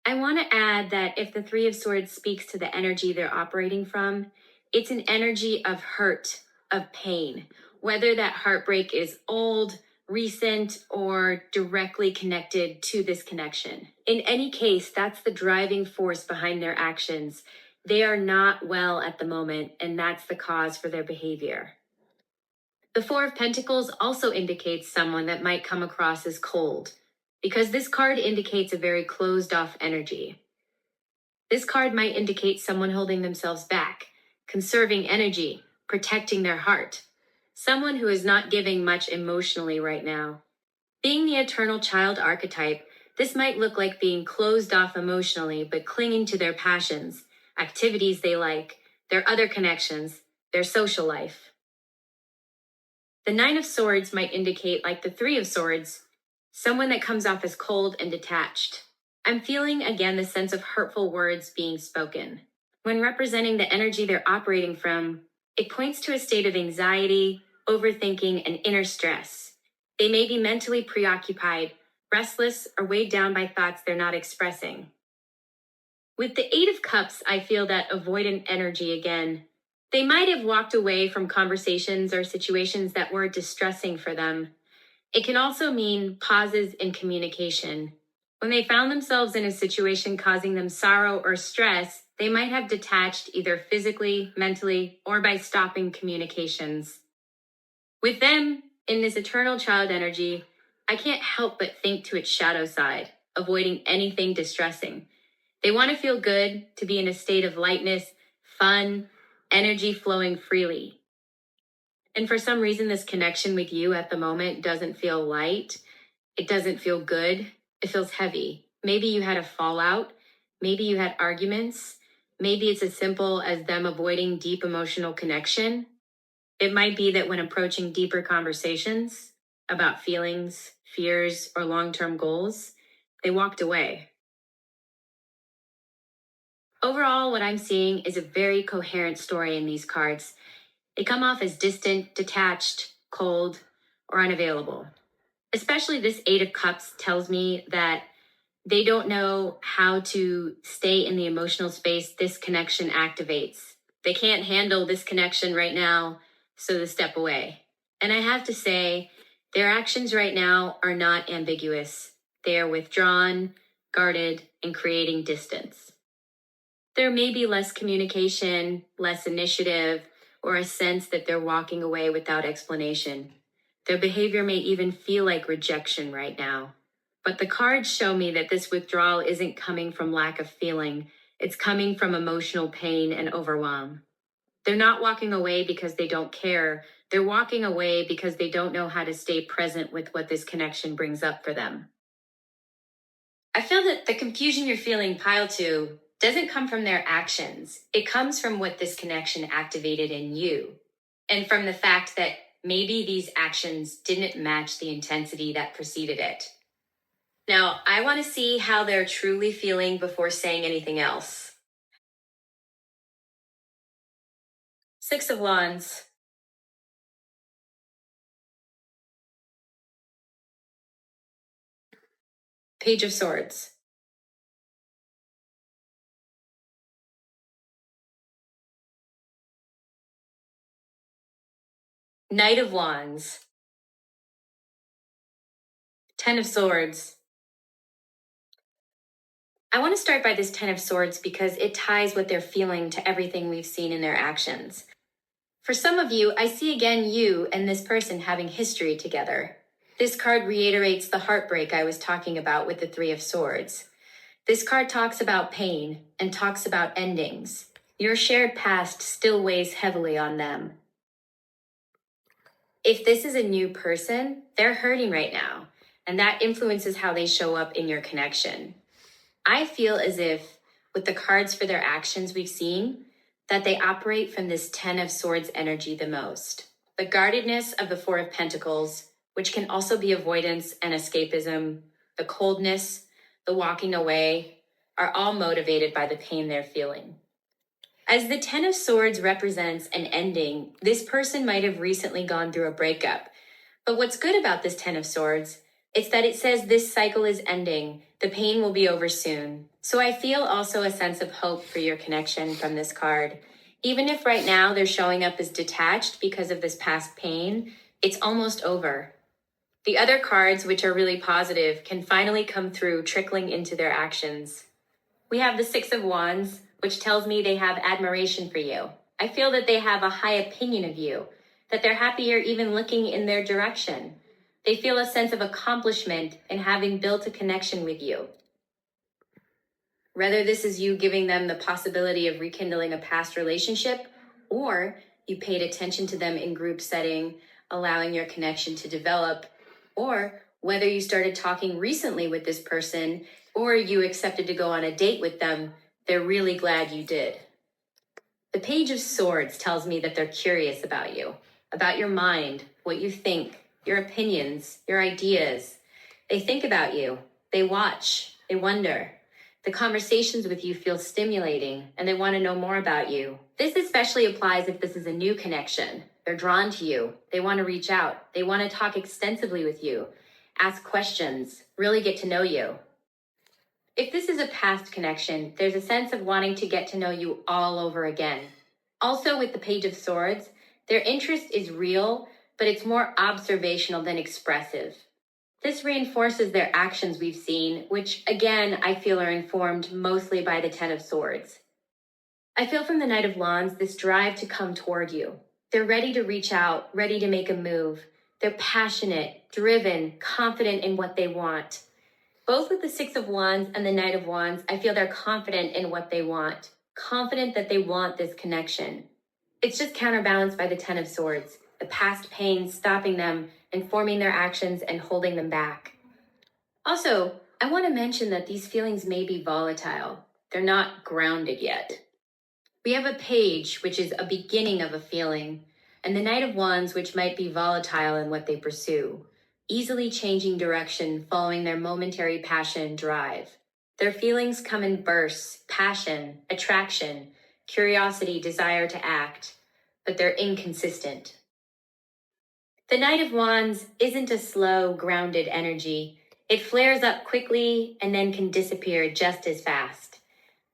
I want to add that if the Three of Swords speaks to the energy they're operating from, it's an energy of hurt, of pain, whether that heartbreak is old, recent, or directly connected to this connection. In any case, that's the driving force behind their actions. They are not well at the moment, and that's the cause for their behavior. The Four of Pentacles also indicates someone that might come across as cold, because this card indicates a very closed off energy. This card might indicate someone holding themselves back, conserving energy, protecting their heart. Someone who is not giving much emotionally right now. Being the eternal child archetype, this might look like being closed off emotionally, but clinging to their passions, activities they like, their other connections, their social life. The Nine of Swords might indicate, like the Three of Swords, someone that comes off as cold and detached. I'm feeling again the sense of hurtful words being spoken. When representing the energy they're operating from, it points to a state of anxiety, overthinking, and inner stress. They may be mentally preoccupied, restless, or weighed down by thoughts they're not expressing. With the Eight of Cups, I feel that avoidant energy again. They might have walked away from conversations or situations that were distressing for them. It can also mean pauses in communication. When they found themselves in a situation causing them sorrow or stress, they might have detached either physically, mentally, or by stopping communications. With them, in this eternal child energy, I can't help but think to its shadow side, avoiding anything distressing. They want to feel good, to be in a state of lightness, fun, energy flowing freely. And for some reason, this connection with you at the moment doesn't feel light. It doesn't feel good. It feels heavy. Maybe you had a fallout. Maybe you had arguments. Maybe it's as simple as them avoiding deep emotional connection. It might be that when approaching deeper conversations about feelings, fears, or long-term goals, they walked away. Overall, what I'm seeing is a very coherent story in these cards. They come off as distant, detached, cold, or unavailable. Especially this Eight of Cups tells me that they don't know how to stay in the emotional space this connection activates. They can't handle this connection right now, so they step away. And I have to say, their actions right now are not ambiguous. They are withdrawn, guarded, and creating distance. There may be less communication, less initiative, or a sense that they're walking away without explanation. Their behavior may even feel like rejection right now. But the cards show me that this withdrawal isn't coming from lack of feeling. It's coming from emotional pain and overwhelm. They're not walking away because they don't care. They're walking away because they don't know how to stay present with what this connection brings up for them. I feel that the confusion you're feeling, pile two, doesn't come from their actions. It comes from what this connection activated in you. And from the fact that maybe these actions didn't match the intensity that preceded it. Now, I want to see how they're truly feeling before saying anything else. Six of Wands. Page of Swords. Knight of Wands. Ten of Swords. I want to start by this Ten of Swords because it ties what they're feeling to everything we've seen in their actions. For some of you, I see again you and this person having history together. This card reiterates the heartbreak I was talking about with the Three of Swords. This card talks about pain and talks about endings. Your shared past still weighs heavily on them. If this is a new person, they're hurting right now, and that influences how they show up in your connection. I feel as if, with the cards for their actions we've seen, that they operate from this Ten of Swords energy the most. The guardedness of the Four of Pentacles, which can also be avoidance and escapism, the coldness, the walking away, are all motivated by the pain they're feeling. As the Ten of Swords represents an ending, this person might have recently gone through a breakup. But what's good about this Ten of Swords is that it says this cycle is ending. The pain will be over soon. So I feel also a sense of hope for your connection from this card. Even if right now they're showing up as detached because of this past pain, it's almost over. The other cards, which are really positive, can finally come through, trickling into their actions. We have the Six of Wands, which tells me they have admiration for you. I feel that they have a high opinion of you, that they're happier even looking in their direction. They feel a sense of accomplishment in having built a connection with you. Whether this is you giving them the possibility of rekindling a past relationship, or you paid attention to them in group setting, allowing your connection to develop, or whether you started talking recently with this person, or you accepted to go on a date with them, they're really glad you did. The Page of Swords tells me that they're curious about you, about your mind, what you think, your opinions, your ideas. They think about you, they watch, they wonder. The conversations with you feel stimulating and they want to know more about you. This especially applies if this is a new connection. They're drawn to you. They want to reach out. They want to talk extensively with you, ask questions, really get to know you. If this is a past connection, there's a sense of wanting to get to know you all over again. Also with the Page of Swords, their interest is real, but it's more observational than expressive. This reinforces their actions we've seen, which again, I feel are informed mostly by the Ten of Swords. I feel from the Knight of Wands this drive to come toward you. They're ready to reach out, ready to make a move. They're passionate, driven, confident in what they want. Both with the Six of Wands and the Knight of Wands, I feel they're confident in what they want, confident that they want this connection. It's just counterbalanced by the Ten of Swords, the past pain stopping them, informing their actions and holding them back. Also, I want to mention that these feelings may be volatile. They're not grounded yet. We have a Page, which is a beginning of a feeling, and the Knight of Wands, which might be volatile in what they pursue, easily changing direction following their momentary passion and drive. Their feelings come in bursts: passion, attraction, curiosity, desire to act, but they're inconsistent. The Knight of Wands isn't a slow, grounded energy. It flares up quickly and then can disappear just as fast.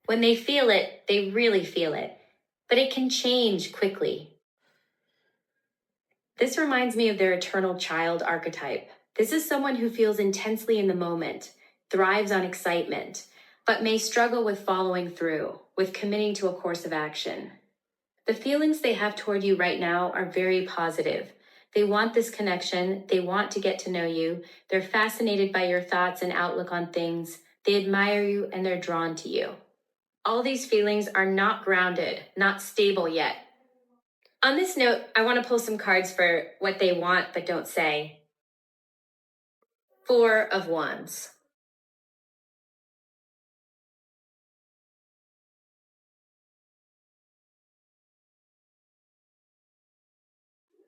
When they feel it, they really feel it, but it can change quickly. This reminds me of their eternal child archetype. This is someone who feels intensely in the moment, thrives on excitement, but may struggle with following through, with committing to a course of action. The feelings they have toward you right now are very positive. They want this connection. They want to get to know you. They're fascinated by your thoughts and outlook on things. They admire you and they're drawn to you. All these feelings are not grounded, not stable yet. On this note, I want to pull some cards for what they want but don't say. Four of Wands.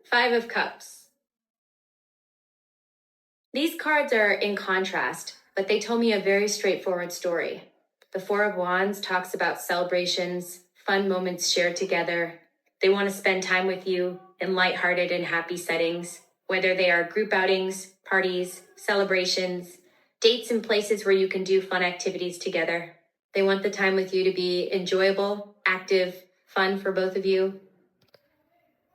Five of Cups. These cards are in contrast, but they tell me a very straightforward story. The Four of Wands talks about celebrations, fun moments shared together. They want to spend time with you in lighthearted and happy settings, whether they are group outings, parties, celebrations, dates and places where you can do fun activities together. They want the time with you to be enjoyable, active, fun for both of you.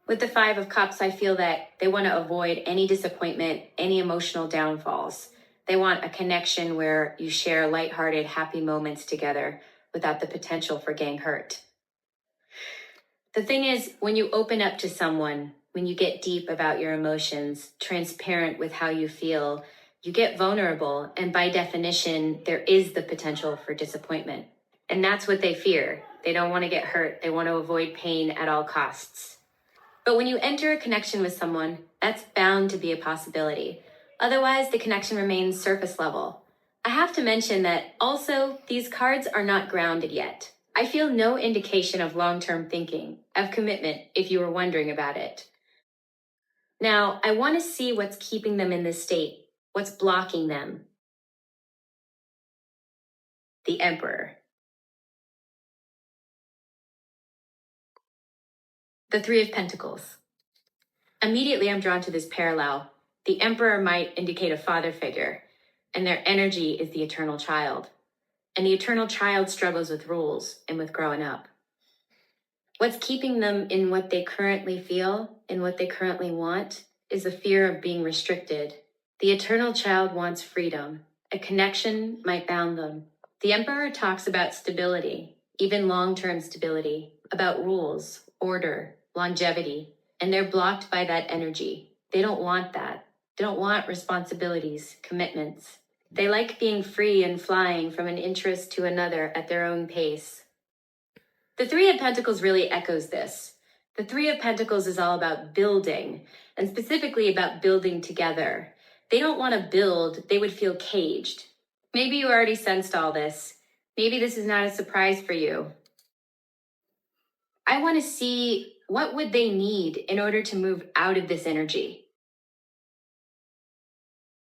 With the Five of Cups, I feel that they want to avoid any disappointment, any emotional downfalls. They want a connection where you share lighthearted, happy moments together without the potential for getting hurt. The thing is, when you open up to someone, when you get deep about your emotions, transparent with how you feel, you get vulnerable, and by definition, there is the potential for disappointment. And that's what they fear. They don't want to get hurt. They want to avoid pain at all costs. But when you enter a connection with someone, that's bound to be a possibility. Otherwise, the connection remains surface level. I have to mention that also these cards are not grounded yet. I feel no indication of long-term thinking, of commitment, if you were wondering about it. Now, I want to see what's keeping them in this state, what's blocking them. The Emperor. The Three of Pentacles. Immediately, I'm drawn to this parallel. The Emperor might indicate a father figure, and their energy is the eternal child. And the eternal child struggles with rules and with growing up. What's keeping them in what they currently feel and what they currently want is the fear of being restricted. The eternal child wants freedom. A connection might bound them. The Emperor talks about stability, even long-term stability, about rules, order, longevity, and they're blocked by that energy. They don't want that. They don't want responsibilities, commitments. They like being free and flying from an interest to another at their own pace. The Three of Pentacles really echoes this. The Three of Pentacles is all about building, and specifically about building together. They don't want to build, they would feel caged. Maybe you already sensed all this. Maybe this is not a surprise for you. I want to see what would they need in order to move out of this energy.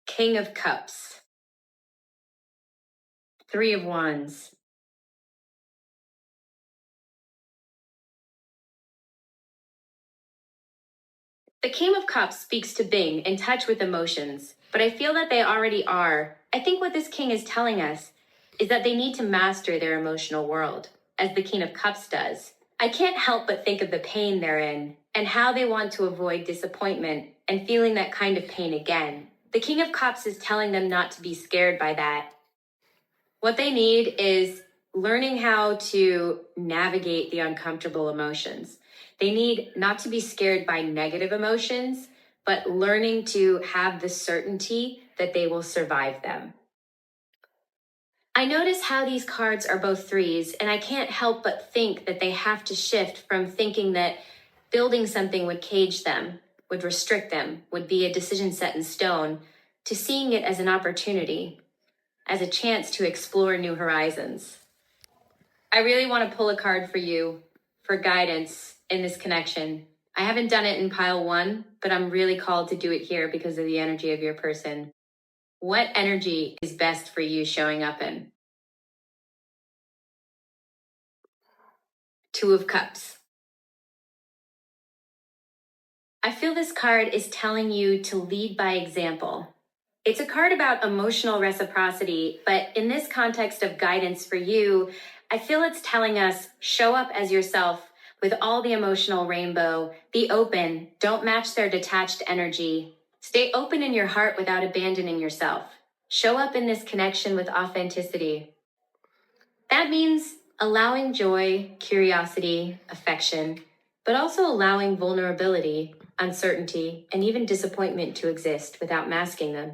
King of Cups. Three of Wands. The King of Cups speaks to being in touch with emotions, but I feel that they already are. I think what this king is telling us is that they need to master their emotional world, as the King of Cups does. I can't help but think of the pain they're in and how they want to avoid disappointment and feeling that kind of pain again. The King of Cups is telling them not to be scared by that. What they need is learning how to navigate the uncomfortable emotions. They need not to be scared by negative emotions, but learning to have the certainty that they will survive them. I notice how these cards are both threes, and I can't help but think that they have to shift from thinking that building something would cage them, would restrict them, would be a decision set in stone, to seeing it as an opportunity, as a chance to explore new horizons. I really want to pull a card for you for guidance in this connection. I haven't done it in pile one, but I'm really called to do it here because of the energy of your person. What energy is best for you showing up in? Two of Cups. I feel this card is telling you to lead by example. It's a card about emotional reciprocity, but in this context of guidance for you, I feel it's telling us show up as yourself with all the emotional rainbow. Be open. Don't match their detached energy. Stay open in your heart without abandoning yourself. Show up in this connection with authenticity. That means allowing joy, curiosity, affection, but also allowing vulnerability, uncertainty, and even disappointment to exist without masking them.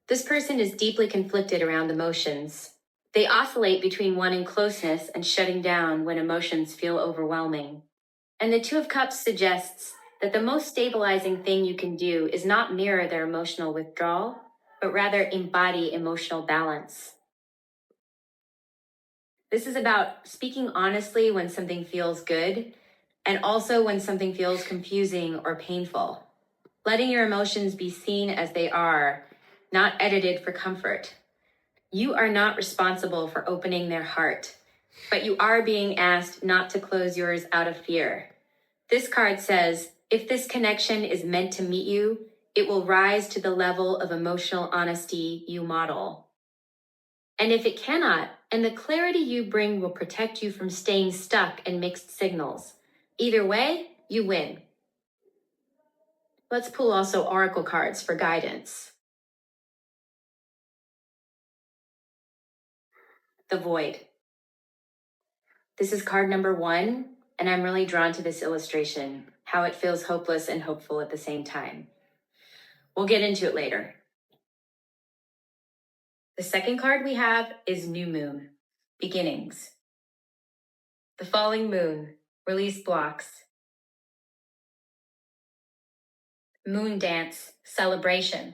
This person is deeply conflicted around emotions. They oscillate between wanting closeness and shutting down when emotions feel overwhelming. And the Two of Cups suggests that the most stabilizing thing you can do is not mirror their emotional withdrawal, but rather embody emotional balance. This is about speaking honestly when something feels good, and also when something feels confusing or painful. Letting your emotions be seen as they are, not edited for comfort. You are not responsible for opening their heart, but you are being asked not to close yours out of fear. This card says, if this connection is meant to meet you, it will rise to the level of emotional honesty you model. And if it cannot, and the clarity you bring will protect you from staying stuck in mixed signals. Either way, you win. Let's pull also oracle cards for guidance. The Void. This is card number 1, and I'm really drawn to this illustration, how it feels hopeless and hopeful at the same time. We'll get into it later. The second card we have is New Moon, Beginnings. The Falling Moon, Release Blocks. Moon Dance, Celebration.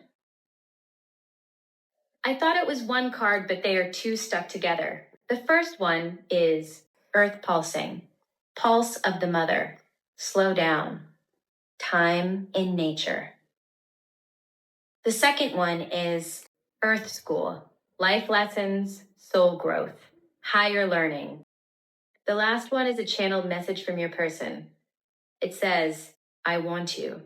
I thought it was one card, but they are two stuck together. The first one is Earth Pulsing, Pulse of the Mother, Slow Down, Time in Nature. The second one is Earth School, Life Lessons, Soul Growth, Higher Learning. The last one is a channeled message from your person. It says, I want you.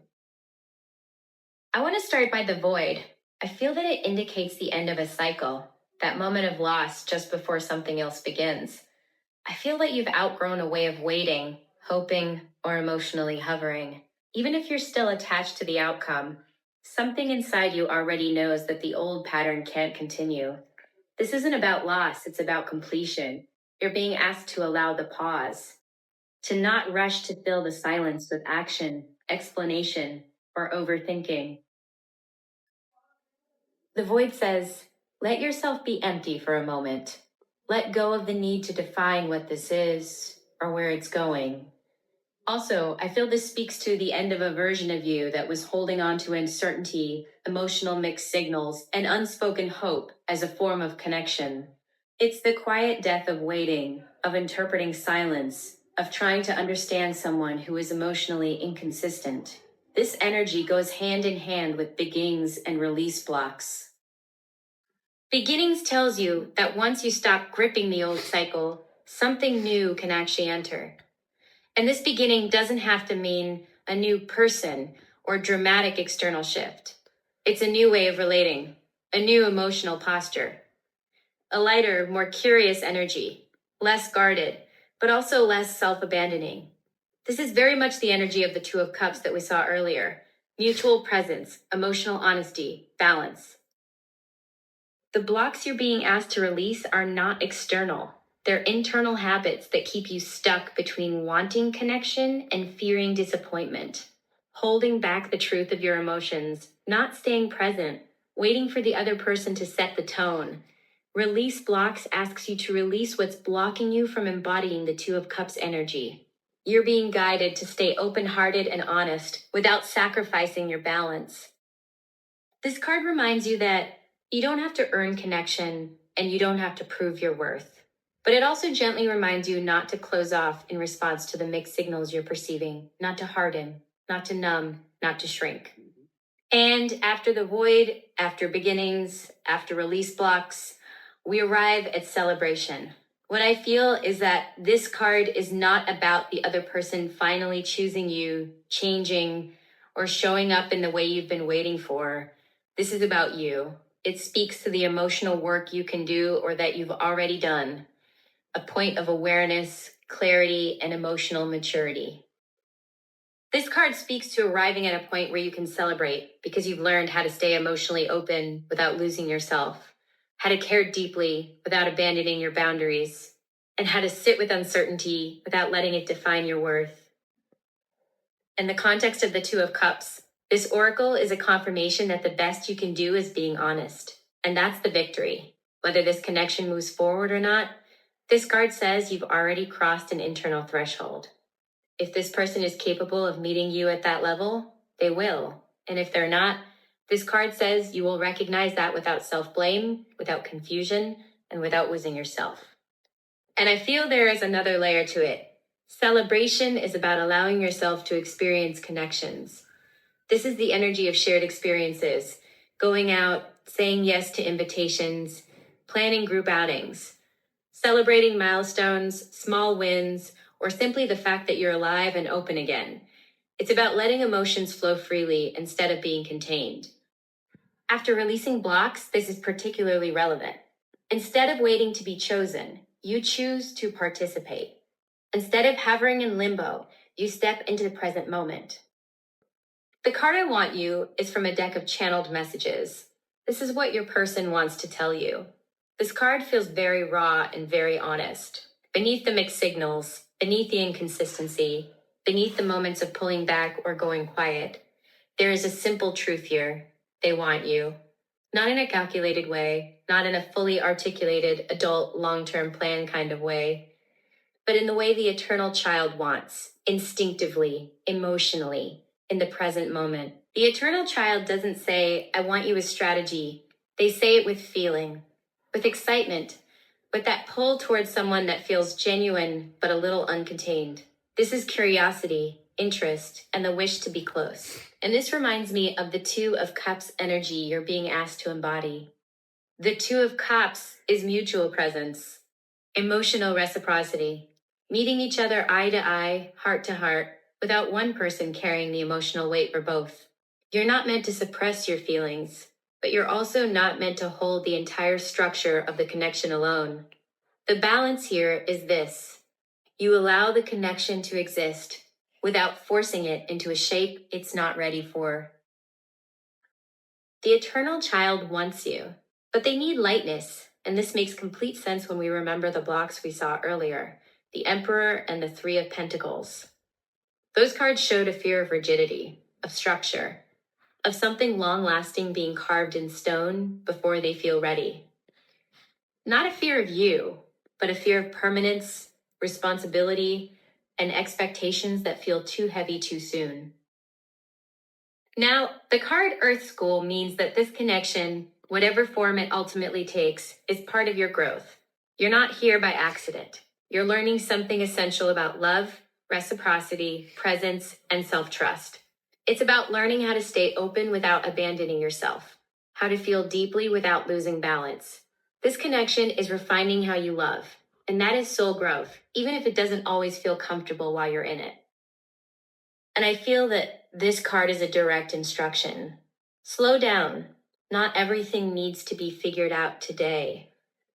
I want to start by the void. I feel that it indicates the end of a cycle, that moment of loss just before something else begins. I feel that you've outgrown a way of waiting, hoping, or emotionally hovering. Even if you're still attached to the outcome, something inside you already knows that the old pattern can't continue. This isn't about loss, it's about completion. You're being asked to allow the pause, to not rush to fill the silence with action, explanation, or overthinking. The void says, let yourself be empty for a moment. Let go of the need to define what this is or where it's going. Also, I feel this speaks to the end of a version of you that was holding on to uncertainty, emotional mixed signals, and unspoken hope as a form of connection. It's the quiet death of waiting, of interpreting silence, of trying to understand someone who is emotionally inconsistent. This energy goes hand in hand with beginnings and release blocks. Beginnings tells you that once you stop gripping the old cycle, something new can actually enter. And this beginning doesn't have to mean a new person or dramatic external shift. It's a new way of relating, a new emotional posture, a lighter, more curious energy, less guarded, but also less self-abandoning. This is very much the energy of the Two of Cups that we saw earlier. Mutual presence, emotional honesty, balance. The blocks you're being asked to release are not external. They're internal habits that keep you stuck between wanting connection and fearing disappointment. Holding back the truth of your emotions, not staying present, waiting for the other person to set the tone. Release blocks asks you to release what's blocking you from embodying the Two of Cups energy. You're being guided to stay open-hearted and honest without sacrificing your balance. This card reminds you that you don't have to earn connection and you don't have to prove your worth. But it also gently reminds you not to close off in response to the mixed signals you're perceiving, not to harden, not to numb, not to shrink. And after the void, after beginnings, after release blocks, we arrive at celebration. What I feel is that this card is not about the other person finally choosing you, changing, or showing up in the way you've been waiting for. This is about you. It speaks to the emotional work you can do or that you've already done. A point of awareness, clarity, and emotional maturity. This card speaks to arriving at a point where you can celebrate because you've learned how to stay emotionally open without losing yourself, how to care deeply without abandoning your boundaries, and how to sit with uncertainty without letting it define your worth. In the context of the Two of Cups, this oracle is a confirmation that the best you can do is being honest. And that's the victory. Whether this connection moves forward or not, this card says you've already crossed an internal threshold. If this person is capable of meeting you at that level, they will. And if they're not, this card says you will recognize that without self-blame, without confusion, and without losing yourself. And I feel there is another layer to it. Celebration is about allowing yourself to experience connections. This is the energy of shared experiences, going out, saying yes to invitations, planning group outings, celebrating milestones, small wins, or simply the fact that you're alive and open again. It's about letting emotions flow freely instead of being contained. After releasing blocks, this is particularly relevant. Instead of waiting to be chosen, you choose to participate. Instead of hovering in limbo, you step into the present moment. The card I want you is from a deck of channeled messages. This is what your person wants to tell you. This card feels very raw and very honest. Beneath the mixed signals, beneath the inconsistency, beneath the moments of pulling back or going quiet, there is a simple truth here. They want you. Not in a calculated way, not in a fully articulated adult long-term plan kind of way, but in the way the eternal child wants, instinctively, emotionally, in the present moment. The eternal child doesn't say, I want you as strategy. They say it with feeling, with excitement, with that pull towards someone that feels genuine but a little uncontained. This is curiosity, interest, and the wish to be close. And this reminds me of the Two of Cups energy you're being asked to embody. The Two of Cups is mutual presence, emotional reciprocity, meeting each other eye to eye, heart to heart, without one person carrying the emotional weight for both. You're not meant to suppress your feelings, but you're also not meant to hold the entire structure of the connection alone. The balance here is this: you allow the connection to exist without forcing it into a shape it's not ready for. The eternal child wants you, but they need lightness, and this makes complete sense when we remember the blocks we saw earlier, the Emperor and the Three of Pentacles. Those cards showed a fear of rigidity, of structure, of something long-lasting being carved in stone before they feel ready. Not a fear of you, but a fear of permanence, responsibility, and expectations that feel too heavy too soon. Now, the card Earth School means that this connection, whatever form it ultimately takes, is part of your growth. You're not here by accident. You're learning something essential about love, reciprocity, presence, and self-trust. It's about learning how to stay open without abandoning yourself, how to feel deeply without losing balance. This connection is refining how you love, and that is soul growth, even if it doesn't always feel comfortable while you're in it. And I feel that this card is a direct instruction. Slow down. Not everything needs to be figured out today.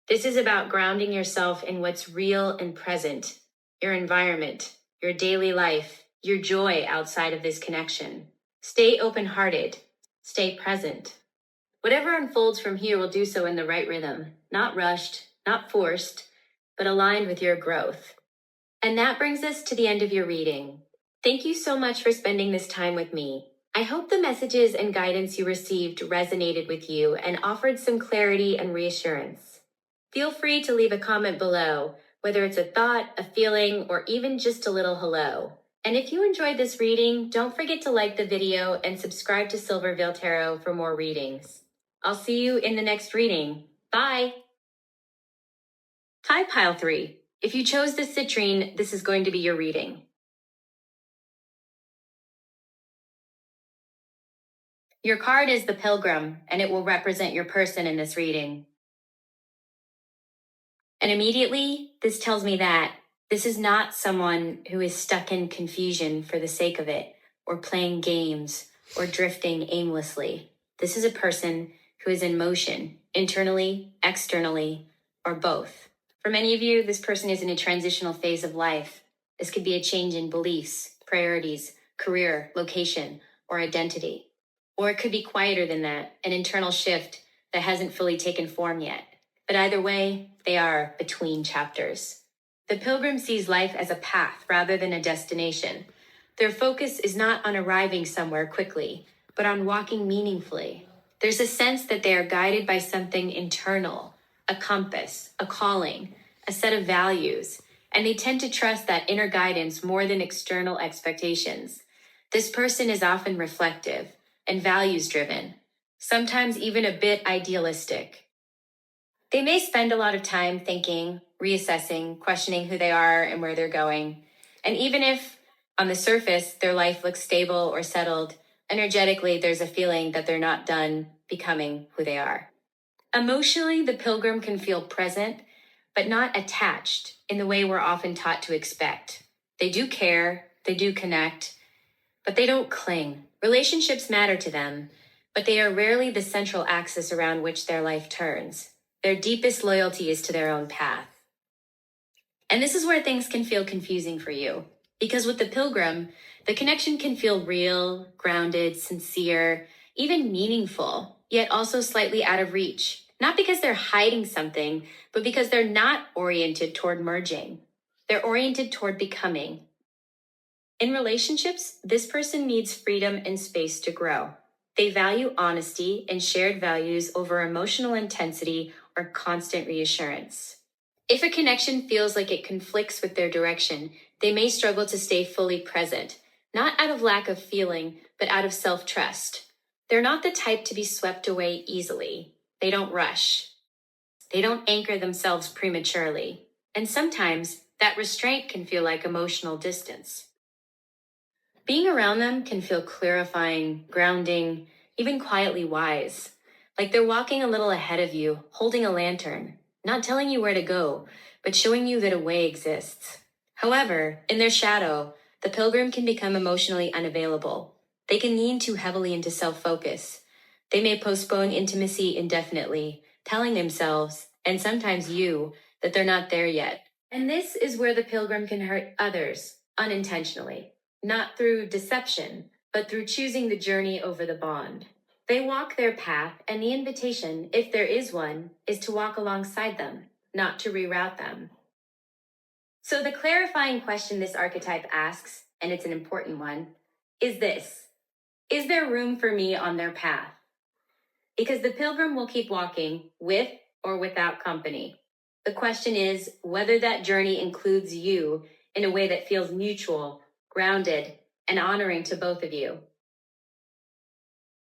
This is about grounding yourself in what's real and present, your environment, your daily life, your joy outside of this connection. Stay open-hearted. Stay present. Whatever unfolds from here will do so in the right rhythm, not rushed, not forced, but aligned with your growth. And that brings us to the end of your reading. Thank you so much for spending this time with me. I hope the messages and guidance you received resonated with you and offered some clarity and reassurance. Feel free to leave a comment below, whether it's a thought, a feeling, or even just a little hello. And if you enjoyed this reading, don't forget to like the video and subscribe to Silver Veil Tarot for more readings. I'll see you in the next reading. Bye! Hi, Pile 3. If you chose the citrine, this is going to be your reading. Your card is the Pilgrim, and it will represent your person in this reading. And immediately, this tells me that this is not someone who is stuck in confusion for the sake of it, or playing games, or drifting aimlessly. This is a person who is in motion, internally, externally, or both. For many of you, this person is in a transitional phase of life. This could be a change in beliefs, priorities, career, location, or identity. Or it could be quieter than that, an internal shift that hasn't fully taken form yet. But either way, they are between chapters. The Pilgrim sees life as a path rather than a destination. Their focus is not on arriving somewhere quickly, but on walking meaningfully. There's a sense that they are guided by something internal, a compass, a calling, a set of values, and they tend to trust that inner guidance more than external expectations. This person is often reflective and values-driven, sometimes even a bit idealistic. They may spend a lot of time thinking, reassessing, questioning who they are and where they're going. And even if, on the surface, their life looks stable or settled, energetically, there's a feeling that they're not done becoming who they are. Emotionally, the Pilgrim can feel present, but not attached in the way we're often taught to expect. They do care, they do connect, but they don't cling. Relationships matter to them, but they are rarely the central axis around which their life turns. Their deepest loyalty is to their own path. And this is where things can feel confusing for you, because with the Pilgrim, the connection can feel real, grounded, sincere, even meaningful, yet also slightly out of reach. Not because they're hiding something, but because they're not oriented toward merging. They're oriented toward becoming. In relationships, this person needs freedom and space to grow. They value honesty and shared values over emotional intensity or constant reassurance. If a connection feels like it conflicts with their direction, they may struggle to stay fully present, not out of lack of feeling, but out of self-trust. They're not the type to be swept away easily. They don't rush. They don't anchor themselves prematurely. And sometimes that restraint can feel like emotional distance. Being around them can feel clarifying, grounding, even quietly wise. Like they're walking a little ahead of you, holding a lantern, not telling you where to go, but showing you that a way exists. However, in their shadow, the pilgrim can become emotionally unavailable. They can lean too heavily into self-focus. They may postpone intimacy indefinitely, telling themselves, and sometimes you, that they're not there yet. And this is where the pilgrim can hurt others unintentionally. Not through deception, but through choosing the journey over the bond. They walk their path, and the invitation, if there is one, is to walk alongside them, not to reroute them. So the clarifying question this archetype asks, and it's an important one, is this: is there room for me on their path? Because the pilgrim will keep walking with or without company. The question is whether that journey includes you in a way that feels mutual, grounded, and honoring to both of you.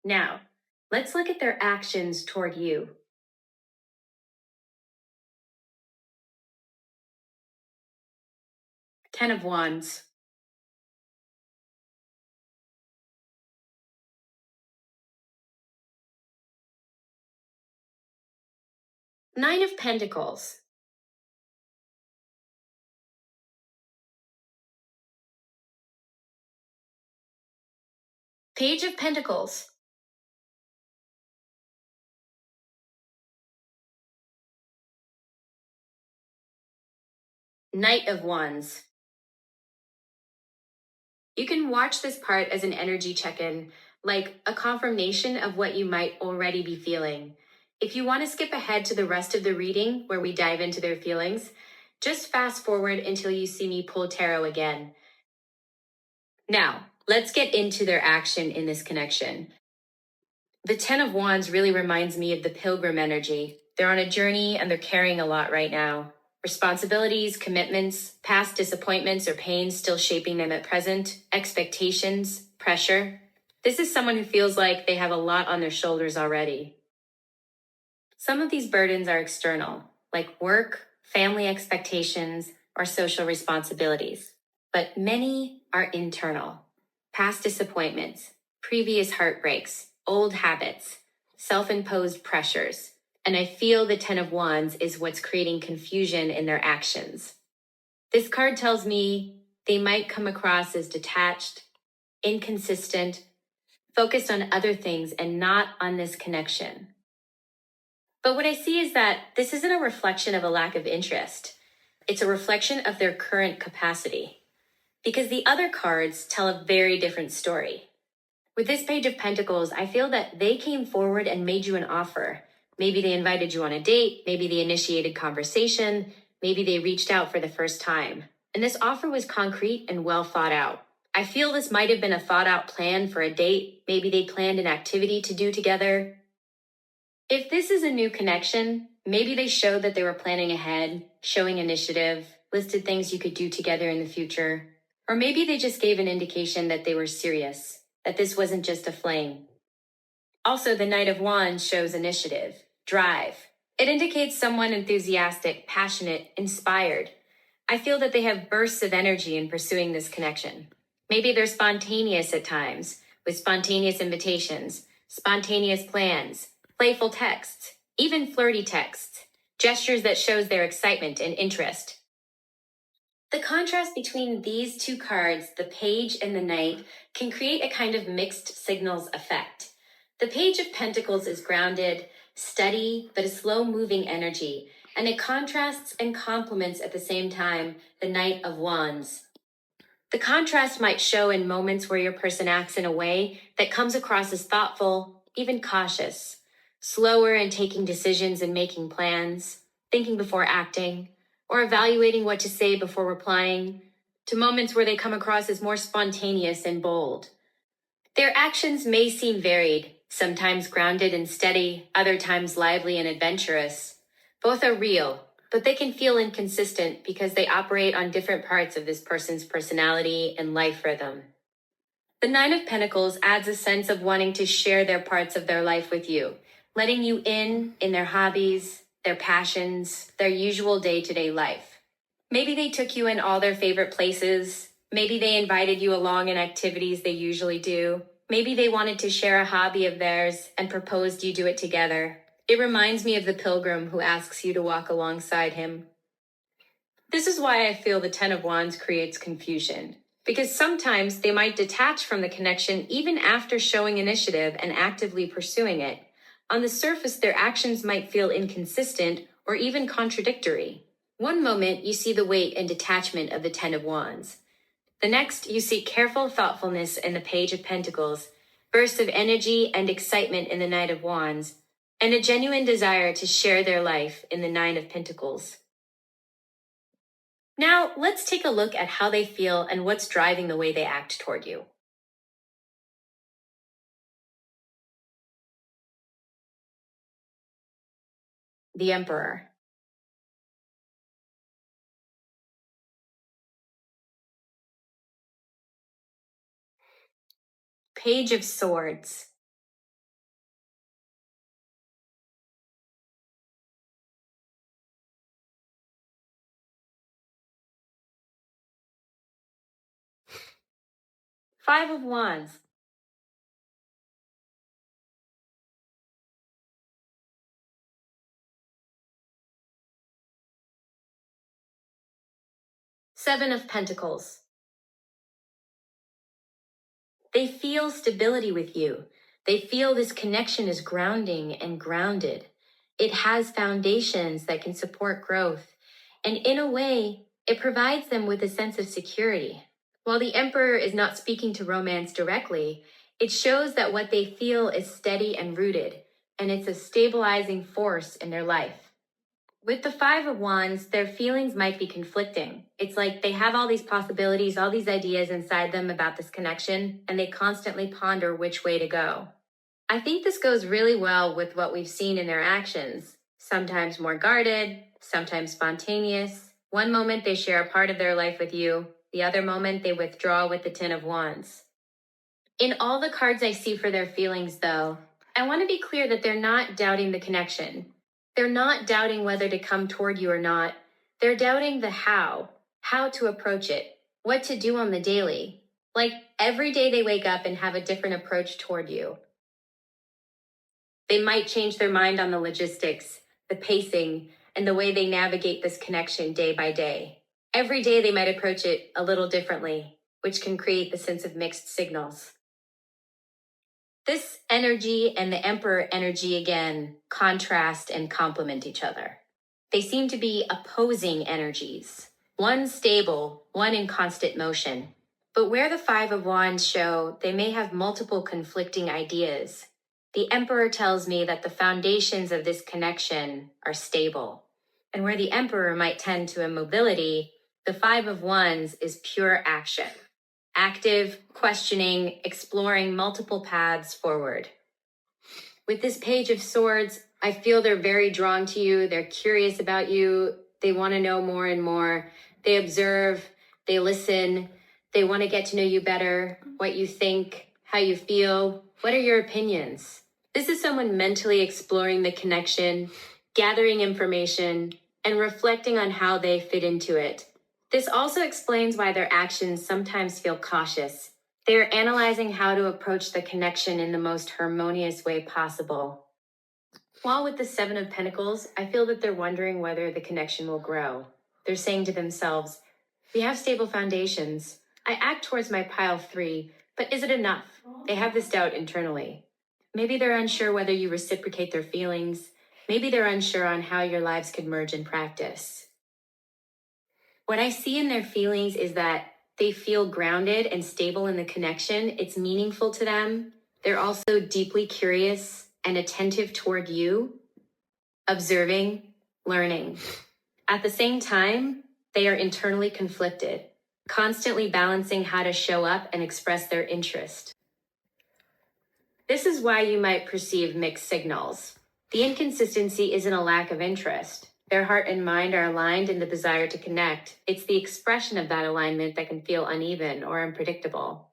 Now, let's look at their actions toward you. Ten of Wands. Nine of Pentacles. Page of Pentacles. Knight of Wands. You can watch this part as an energy check-in, like a confirmation of what you might already be feeling. If you want to skip ahead to the rest of the reading where we dive into their feelings, just fast forward until you see me pull tarot again. Now, let's get into their action in this connection. The Ten of Wands really reminds me of the pilgrim energy. They're on a journey and they're carrying a lot right now. Responsibilities, commitments, past disappointments or pains still shaping them at present, expectations, pressure. This is someone who feels like they have a lot on their shoulders already. Some of these burdens are external, like work, family expectations, or social responsibilities. But many are internal. Past disappointments, previous heartbreaks, old habits, self-imposed pressures. And I feel the Ten of Wands is what's creating confusion in their actions. This card tells me they might come across as detached, inconsistent, focused on other things and not on this connection. But what I see is that this isn't a reflection of a lack of interest. It's a reflection of their current capacity. Because the other cards tell a very different story. With this Page of Pentacles, I feel that they came forward and made you an offer. Maybe they invited you on a date, maybe they initiated conversation, maybe they reached out for the first time. And this offer was concrete and well thought out. I feel this might have been a thought out plan for a date. Maybe they planned an activity to do together. If this is a new connection, maybe they showed that they were planning ahead, showing initiative, listed things you could do together in the future. Or maybe they just gave an indication that they were serious, that this wasn't just a fling. Also, the Knight of Wands shows initiative, drive. It indicates someone enthusiastic, passionate, inspired. I feel that they have bursts of energy in pursuing this connection. Maybe they're spontaneous at times, with spontaneous invitations, spontaneous plans, playful texts, even flirty texts, gestures that shows their excitement and interest. The contrast between these two cards, the Page and the Knight, can create a kind of mixed signals effect. The Page of Pentacles is grounded, steady, but a slow-moving energy, and it contrasts and complements at the same time the Knight of Wands. The contrast might show in moments where your person acts in a way that comes across as thoughtful, even cautious, slower in taking decisions and making plans, thinking before acting, or evaluating what to say before replying, to moments where they come across as more spontaneous and bold. Their actions may seem varied, sometimes grounded and steady, other times lively and adventurous. Both are real, but they can feel inconsistent because they operate on different parts of this person's personality and life rhythm. The Nine of Pentacles adds a sense of wanting to share their parts of their life with you, letting you in their hobbies, their passions, their usual day-to-day life. Maybe they took you in all their favorite places. Maybe they invited you along in activities they usually do. Maybe they wanted to share a hobby of theirs and proposed you do it together. It reminds me of the pilgrim who asks you to walk alongside him. This is why I feel the Ten of Wands creates confusion, because sometimes they might detach from the connection even after showing initiative and actively pursuing it. On the surface, their actions might feel inconsistent or even contradictory. One moment, you see the weight and detachment of the Ten of Wands. The next, you see careful thoughtfulness in the Page of Pentacles, bursts of energy and excitement in the Knight of Wands, and a genuine desire to share their life in the Nine of Pentacles. Now, let's take a look at how they feel and what's driving the way they act toward you. The Emperor. Page of Swords. Five of Wands. Seven of Pentacles. They feel stability with you. They feel this connection is grounding and grounded. It has foundations that can support growth. And in a way, it provides them with a sense of security. While the Emperor is not speaking to romance directly, it shows that what they feel is steady and rooted, and it's a stabilizing force in their life. With the Five of Wands, their feelings might be conflicting. It's like they have all these possibilities, all these ideas inside them about this connection, and they constantly ponder which way to go. I think this goes really well with what we've seen in their actions. Sometimes more guarded, sometimes spontaneous. One moment they share a part of their life with you, the other moment they withdraw with the Ten of Wands. In all the cards I see for their feelings, though, I want to be clear that they're not doubting the connection. They're not doubting whether to come toward you or not. They're doubting the how to approach it, what to do on the daily. Like every day they wake up and have a different approach toward you. They might change their mind on the logistics, the pacing, and the way they navigate this connection day by day. Every day they might approach it a little differently, which can create the sense of mixed signals. This energy and the Emperor energy again contrast and complement each other. They seem to be opposing energies, one stable, one in constant motion. But where the Five of Wands show they may have multiple conflicting ideas, the Emperor tells me that the foundations of this connection are stable. And where the Emperor might tend to immobility, the Five of Wands is pure action. Active, questioning, exploring multiple paths forward. With this Page of Swords, I feel they're very drawn to you. They're curious about you. They want to know more and more. They observe, they listen, they want to get to know you better, what you think, how you feel. What are your opinions? This is someone mentally exploring the connection, gathering information, and reflecting on how they fit into it. This also explains why their actions sometimes feel cautious. They are analyzing how to approach the connection in the most harmonious way possible. While with the Seven of Pentacles, I feel that they're wondering whether the connection will grow. They're saying to themselves, we have stable foundations. I act towards my pile 3, but is it enough? They have this doubt internally. Maybe they're unsure whether you reciprocate their feelings. Maybe they're unsure on how your lives could merge in practice. What I see in their feelings is that they feel grounded and stable in the connection. It's meaningful to them. They're also deeply curious and attentive toward you, observing, learning. At the same time, they are internally conflicted, constantly balancing how to show up and express their interest. This is why you might perceive mixed signals. The inconsistency isn't a lack of interest. Their heart and mind are aligned in the desire to connect. It's the expression of that alignment that can feel uneven or unpredictable.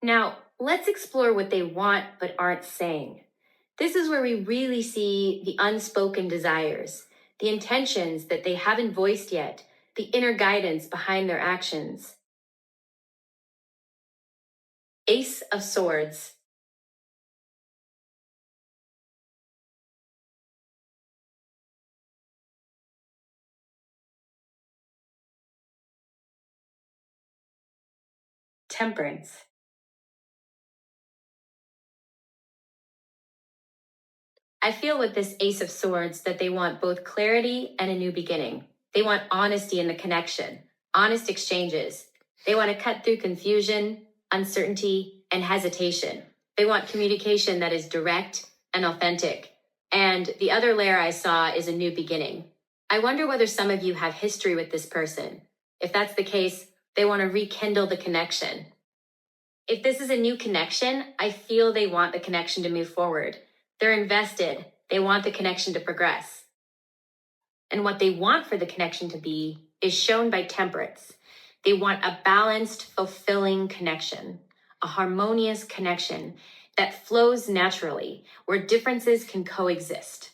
Now, let's explore what they want but aren't saying. This is where we really see the unspoken desires, the intentions that they haven't voiced yet, the inner guidance behind their actions. Ace of Swords. Temperance. I feel with this Ace of Swords that they want both clarity and a new beginning. They want honesty in the connection, honest exchanges. They want to cut through confusion, uncertainty, and hesitation. They want communication that is direct and authentic. And the other layer I saw is a new beginning. I wonder whether some of you have history with this person. If that's the case, they want to rekindle the connection. If this is a new connection, I feel they want the connection to move forward. They're invested. They want the connection to progress. And what they want for the connection to be is shown by temperance. They want a balanced, fulfilling connection, a harmonious connection that flows naturally, where differences can coexist.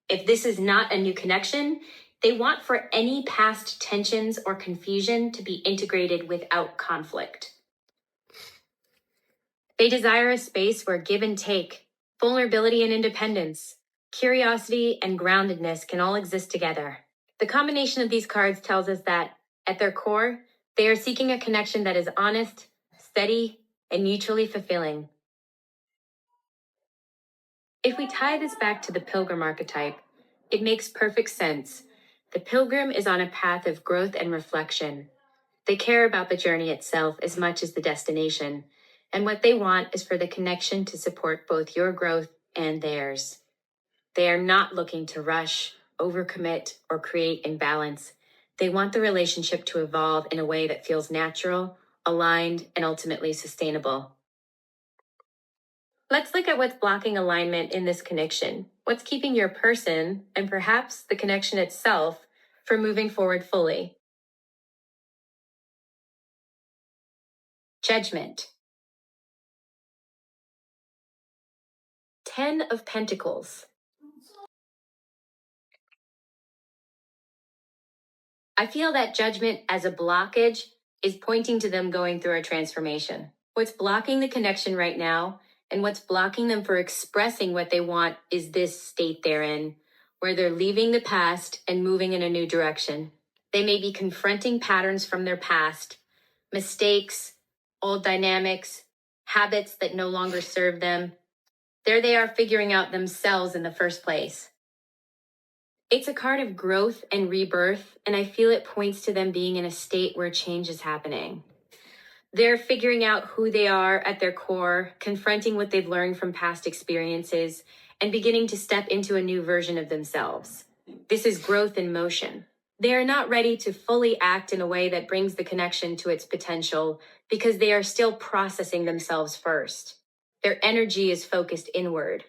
If this is not a new connection, they want for any past tensions or confusion to be integrated without conflict. They desire a space where give and take, vulnerability and independence, curiosity and groundedness can all exist together. The combination of these cards tells us that, at their core, they are seeking a connection that is honest, steady, and mutually fulfilling. If we tie this back to the pilgrim archetype, it makes perfect sense. The pilgrim is on a path of growth and reflection. They care about the journey itself as much as the destination, and what they want is for the connection to support both your growth and theirs. They are not looking to rush, overcommit, or create imbalance. They want the relationship to evolve in a way that feels natural, aligned, and ultimately sustainable. Let's look at what's blocking alignment in this connection. What's keeping your person, and perhaps the connection itself, from moving forward fully? Judgment. 10 of Pentacles. I feel that judgment as a blockage is pointing to them going through a transformation. What's blocking the connection right now and what's blocking them for expressing what they want is this state they're in, where they're leaving the past and moving in a new direction. They may be confronting patterns from their past, mistakes, old dynamics, habits that no longer serve them. There they are figuring out themselves in the first place. It's a card of growth and rebirth, and I feel it points to them being in a state where change is happening. They're figuring out who they are at their core, confronting what they've learned from past experiences, and beginning to step into a new version of themselves. This is growth in motion. They are not ready to fully act in a way that brings the connection to its potential because they are still processing themselves first. Their energy is focused inward.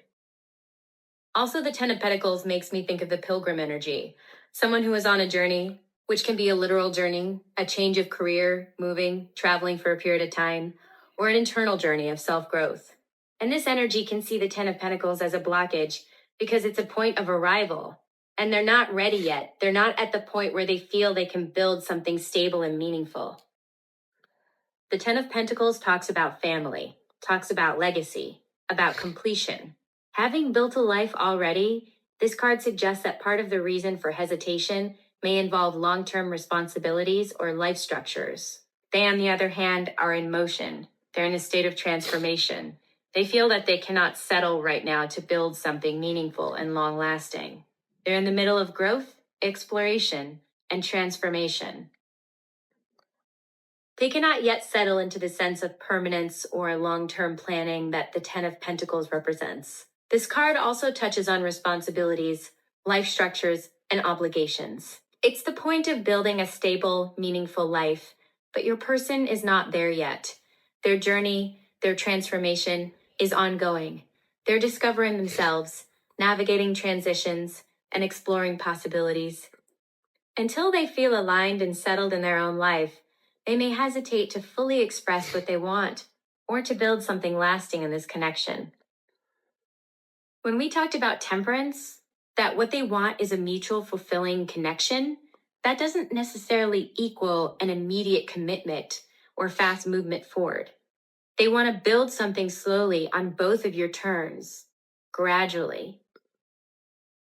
Also, the 10 of Pentacles makes me think of the pilgrim energy, someone who is on a journey, which can be a literal journey, a change of career, moving, traveling for a period of time, or an internal journey of self-growth. And this energy can see the 10 of Pentacles as a blockage because it's a point of arrival, and they're not ready yet. They're not at the point where they feel they can build something stable and meaningful. The 10 of Pentacles talks about family, talks about legacy, about completion. Having built a life already, this card suggests that part of the reason for hesitation may involve long-term responsibilities or life structures. They, on the other hand, are in motion. They're in a state of transformation. They feel that they cannot settle right now to build something meaningful and long-lasting. They're in the middle of growth, exploration, and transformation. They cannot yet settle into the sense of permanence or long-term planning that the 10 of Pentacles represents. This card also touches on responsibilities, life structures, and obligations. It's the point of building a stable, meaningful life, but your person is not there yet. Their journey, their transformation is ongoing. They're discovering themselves, navigating transitions, and exploring possibilities. Until they feel aligned and settled in their own life, they may hesitate to fully express what they want or to build something lasting in this connection. When we talked about temperance, that what they want is a mutual fulfilling connection, that doesn't necessarily equal an immediate commitment or fast movement forward. They want to build something slowly on both of your terms, gradually.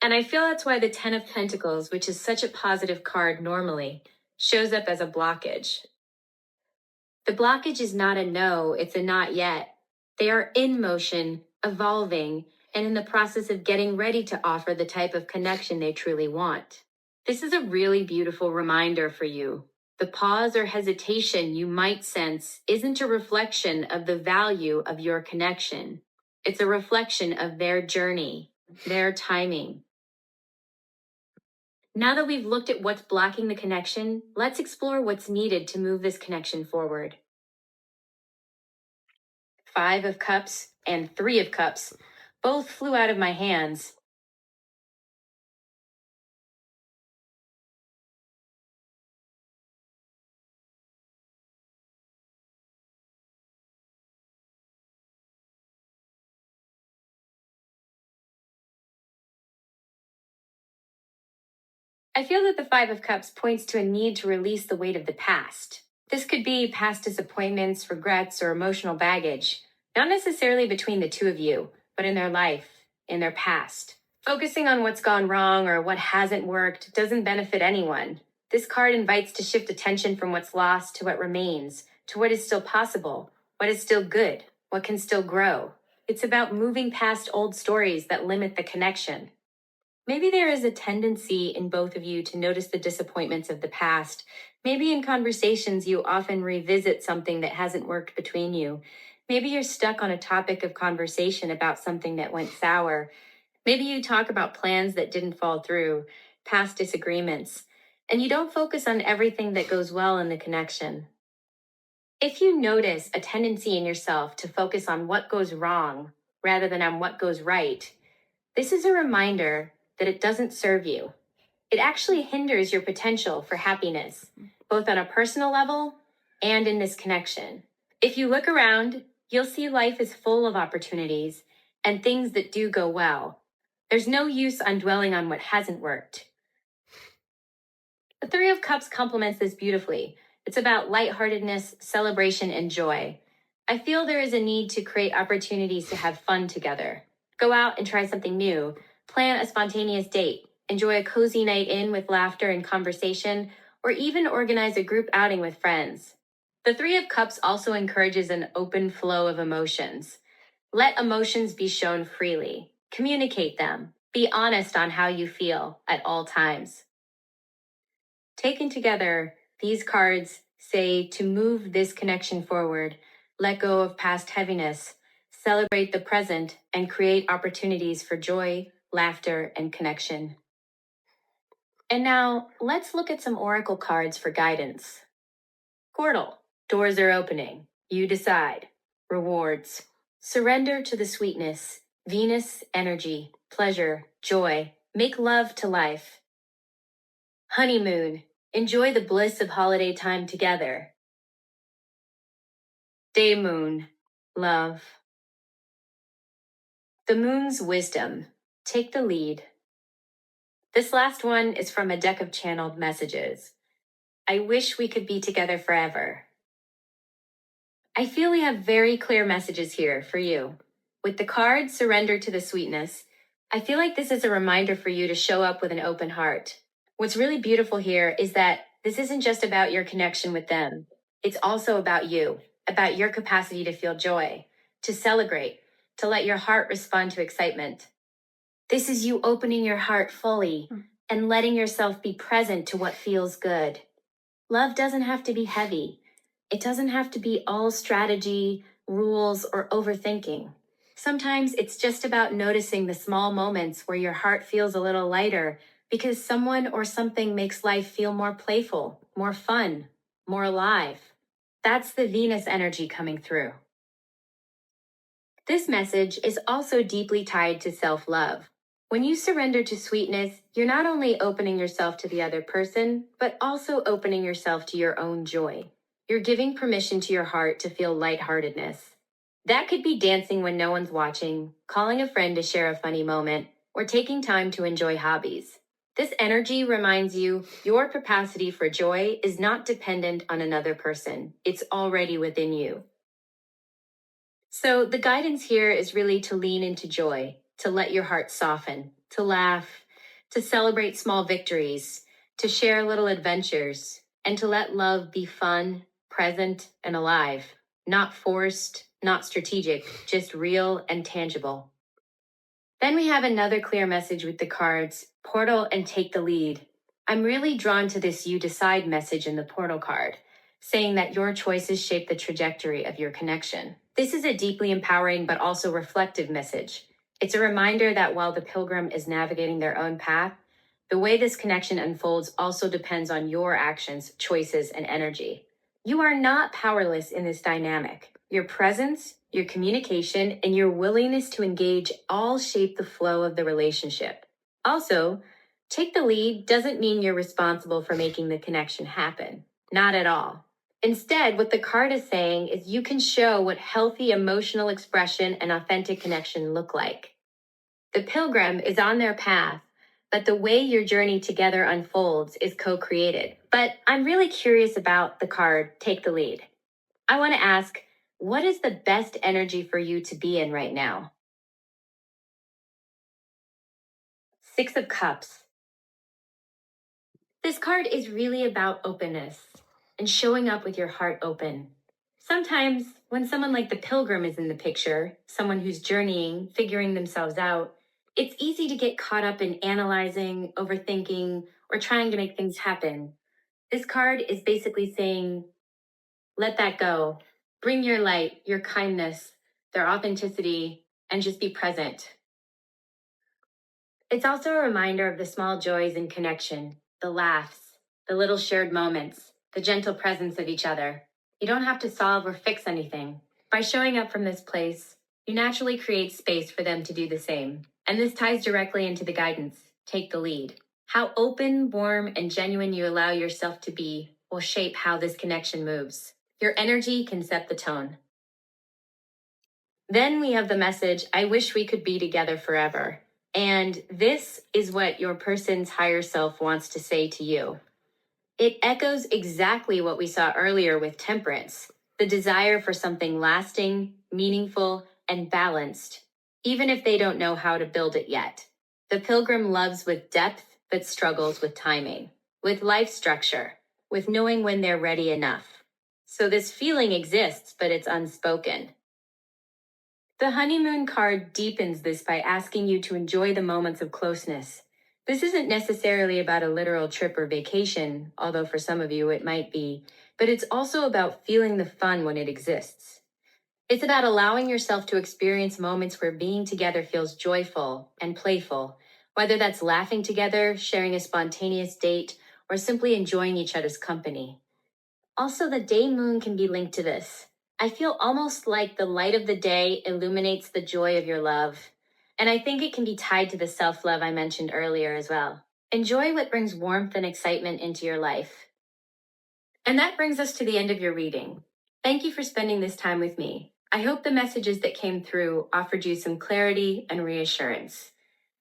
And I feel that's why the Ten of Pentacles, which is such a positive card normally, shows up as a blockage. The blockage is not a no, it's a not yet. They are in motion, evolving, and in the process of getting ready to offer the type of connection they truly want. This is a really beautiful reminder for you. The pause or hesitation you might sense isn't a reflection of the value of your connection. It's a reflection of their journey, their timing. Now that we've looked at what's blocking the connection, let's explore what's needed to move this connection forward. 5 of Cups and 3 of Cups both flew out of my hands. I feel that the 5 of Cups points to a need to release the weight of the past. This could be past disappointments, regrets, or emotional baggage, not necessarily between the two of you, but in their life, in their past. Focusing on what's gone wrong or what hasn't worked doesn't benefit anyone. This card invites to shift attention from what's lost to what remains, to what is still possible, what is still good, what can still grow. It's about moving past old stories that limit the connection. Maybe there is a tendency in both of you to notice the disappointments of the past. Maybe in conversations you often revisit something that hasn't worked between you. Maybe you're stuck on a topic of conversation about something that went sour. Maybe you talk about plans that didn't fall through, past disagreements, and you don't focus on everything that goes well in the connection. If you notice a tendency in yourself to focus on what goes wrong rather than on what goes right, this is a reminder that it doesn't serve you. It actually hinders your potential for happiness, both on a personal level and in this connection. If you look around, you'll see life is full of opportunities and things that do go well. There's no use on dwelling on what hasn't worked. The 3 of Cups complements this beautifully. It's about lightheartedness, celebration, and joy. I feel there is a need to create opportunities to have fun together. Go out and try something new. Plan a spontaneous date, enjoy a cozy night in with laughter and conversation, or even organize a group outing with friends. The 3 of Cups also encourages an open flow of emotions. Let emotions be shown freely. Communicate them. Be honest on how you feel at all times. Taken together, these cards say to move this connection forward, let go of past heaviness, celebrate the present, and create opportunities for joy, laughter, and connection. And now, let's look at some oracle cards for guidance. Portal. Doors are opening. You decide. Rewards. Surrender to the sweetness. Venus energy. Pleasure. Joy. Make love to life. Honeymoon. Enjoy the bliss of holiday time together. Day moon. Love. The moon's wisdom. Take the lead. This last one is from a deck of channeled messages. I wish we could be together forever. I feel we have very clear messages here for you. With the card Surrender to the Sweetness, I feel like this is a reminder for you to show up with an open heart. What's really beautiful here is that this isn't just about your connection with them. It's also about you, about your capacity to feel joy, to celebrate, to let your heart respond to excitement. This is you opening your heart fully and letting yourself be present to what feels good. Love doesn't have to be heavy. It doesn't have to be all strategy, rules, or overthinking. Sometimes it's just about noticing the small moments where your heart feels a little lighter because someone or something makes life feel more playful, more fun, more alive. That's the Venus energy coming through. This message is also deeply tied to self-love. When you surrender to sweetness, you're not only opening yourself to the other person, but also opening yourself to your own joy. You're giving permission to your heart to feel lightheartedness. That could be dancing when no one's watching, calling a friend to share a funny moment, or taking time to enjoy hobbies. This energy reminds you your capacity for joy is not dependent on another person. It's already within you. So the guidance here is really to lean into joy, to let your heart soften, to laugh, to celebrate small victories, to share little adventures, and to let love be fun, present, and alive. Not forced, not strategic, just real and tangible. Then we have another clear message with the cards, portal and take the lead. I'm really drawn to this you decide message in the portal card, saying that your choices shape the trajectory of your connection. This is a deeply empowering but also reflective message. It's a reminder that while the pilgrim is navigating their own path, the way this connection unfolds also depends on your actions, choices, and energy. You are not powerless in this dynamic. Your presence, your communication, and your willingness to engage all shape the flow of the relationship. Also, take the lead doesn't mean you're responsible for making the connection happen. Not at all. Instead, what the card is saying is you can show what healthy emotional expression and authentic connection look like. The pilgrim is on their path, but the way your journey together unfolds is co-created. But I'm really curious about the card, take the lead. I want to ask, what is the best energy for you to be in right now? Six of Cups. This card is really about openness and showing up with your heart open. Sometimes, when someone like the pilgrim is in the picture, someone who's journeying, figuring themselves out, it's easy to get caught up in analyzing, overthinking, or trying to make things happen. This card is basically saying, let that go. Bring your light, your kindness, their authenticity, and just be present. It's also a reminder of the small joys in connection, the laughs, the little shared moments, the gentle presence of each other. You don't have to solve or fix anything. By showing up from this place, you naturally create space for them to do the same. And this ties directly into the guidance, take the lead. How open, warm, and genuine you allow yourself to be will shape how this connection moves. Your energy can set the tone. Then we have the message, I wish we could be together forever. And this is what your person's higher self wants to say to you. It echoes exactly what we saw earlier with temperance, the desire for something lasting, meaningful, and balanced, even if they don't know how to build it yet. The pilgrim loves with depth but struggles with timing, with life structure, with knowing when they're ready enough. So this feeling exists, but it's unspoken. The honeymoon card deepens this by asking you to enjoy the moments of closeness. This isn't necessarily about a literal trip or vacation, although for some of you it might be, but it's also about feeling the fun when it exists. It's about allowing yourself to experience moments where being together feels joyful and playful, whether that's laughing together, sharing a spontaneous date, or simply enjoying each other's company. Also, the day moon can be linked to this. I feel almost like the light of the day illuminates the joy of your love. And I think it can be tied to the self-love I mentioned earlier as well. Enjoy what brings warmth and excitement into your life. And that brings us to the end of your reading. Thank you for spending this time with me. I hope the messages that came through offered you some clarity and reassurance.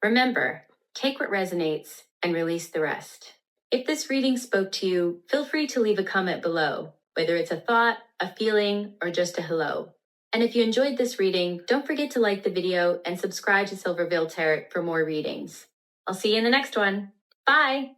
Remember, take what resonates and release the rest. If this reading spoke to you, feel free to leave a comment below, whether it's a thought, a feeling, or just a hello. And if you enjoyed this reading, don't forget to like the video and subscribe to Silverveil Tarot for more readings. I'll see you in the next one. Bye!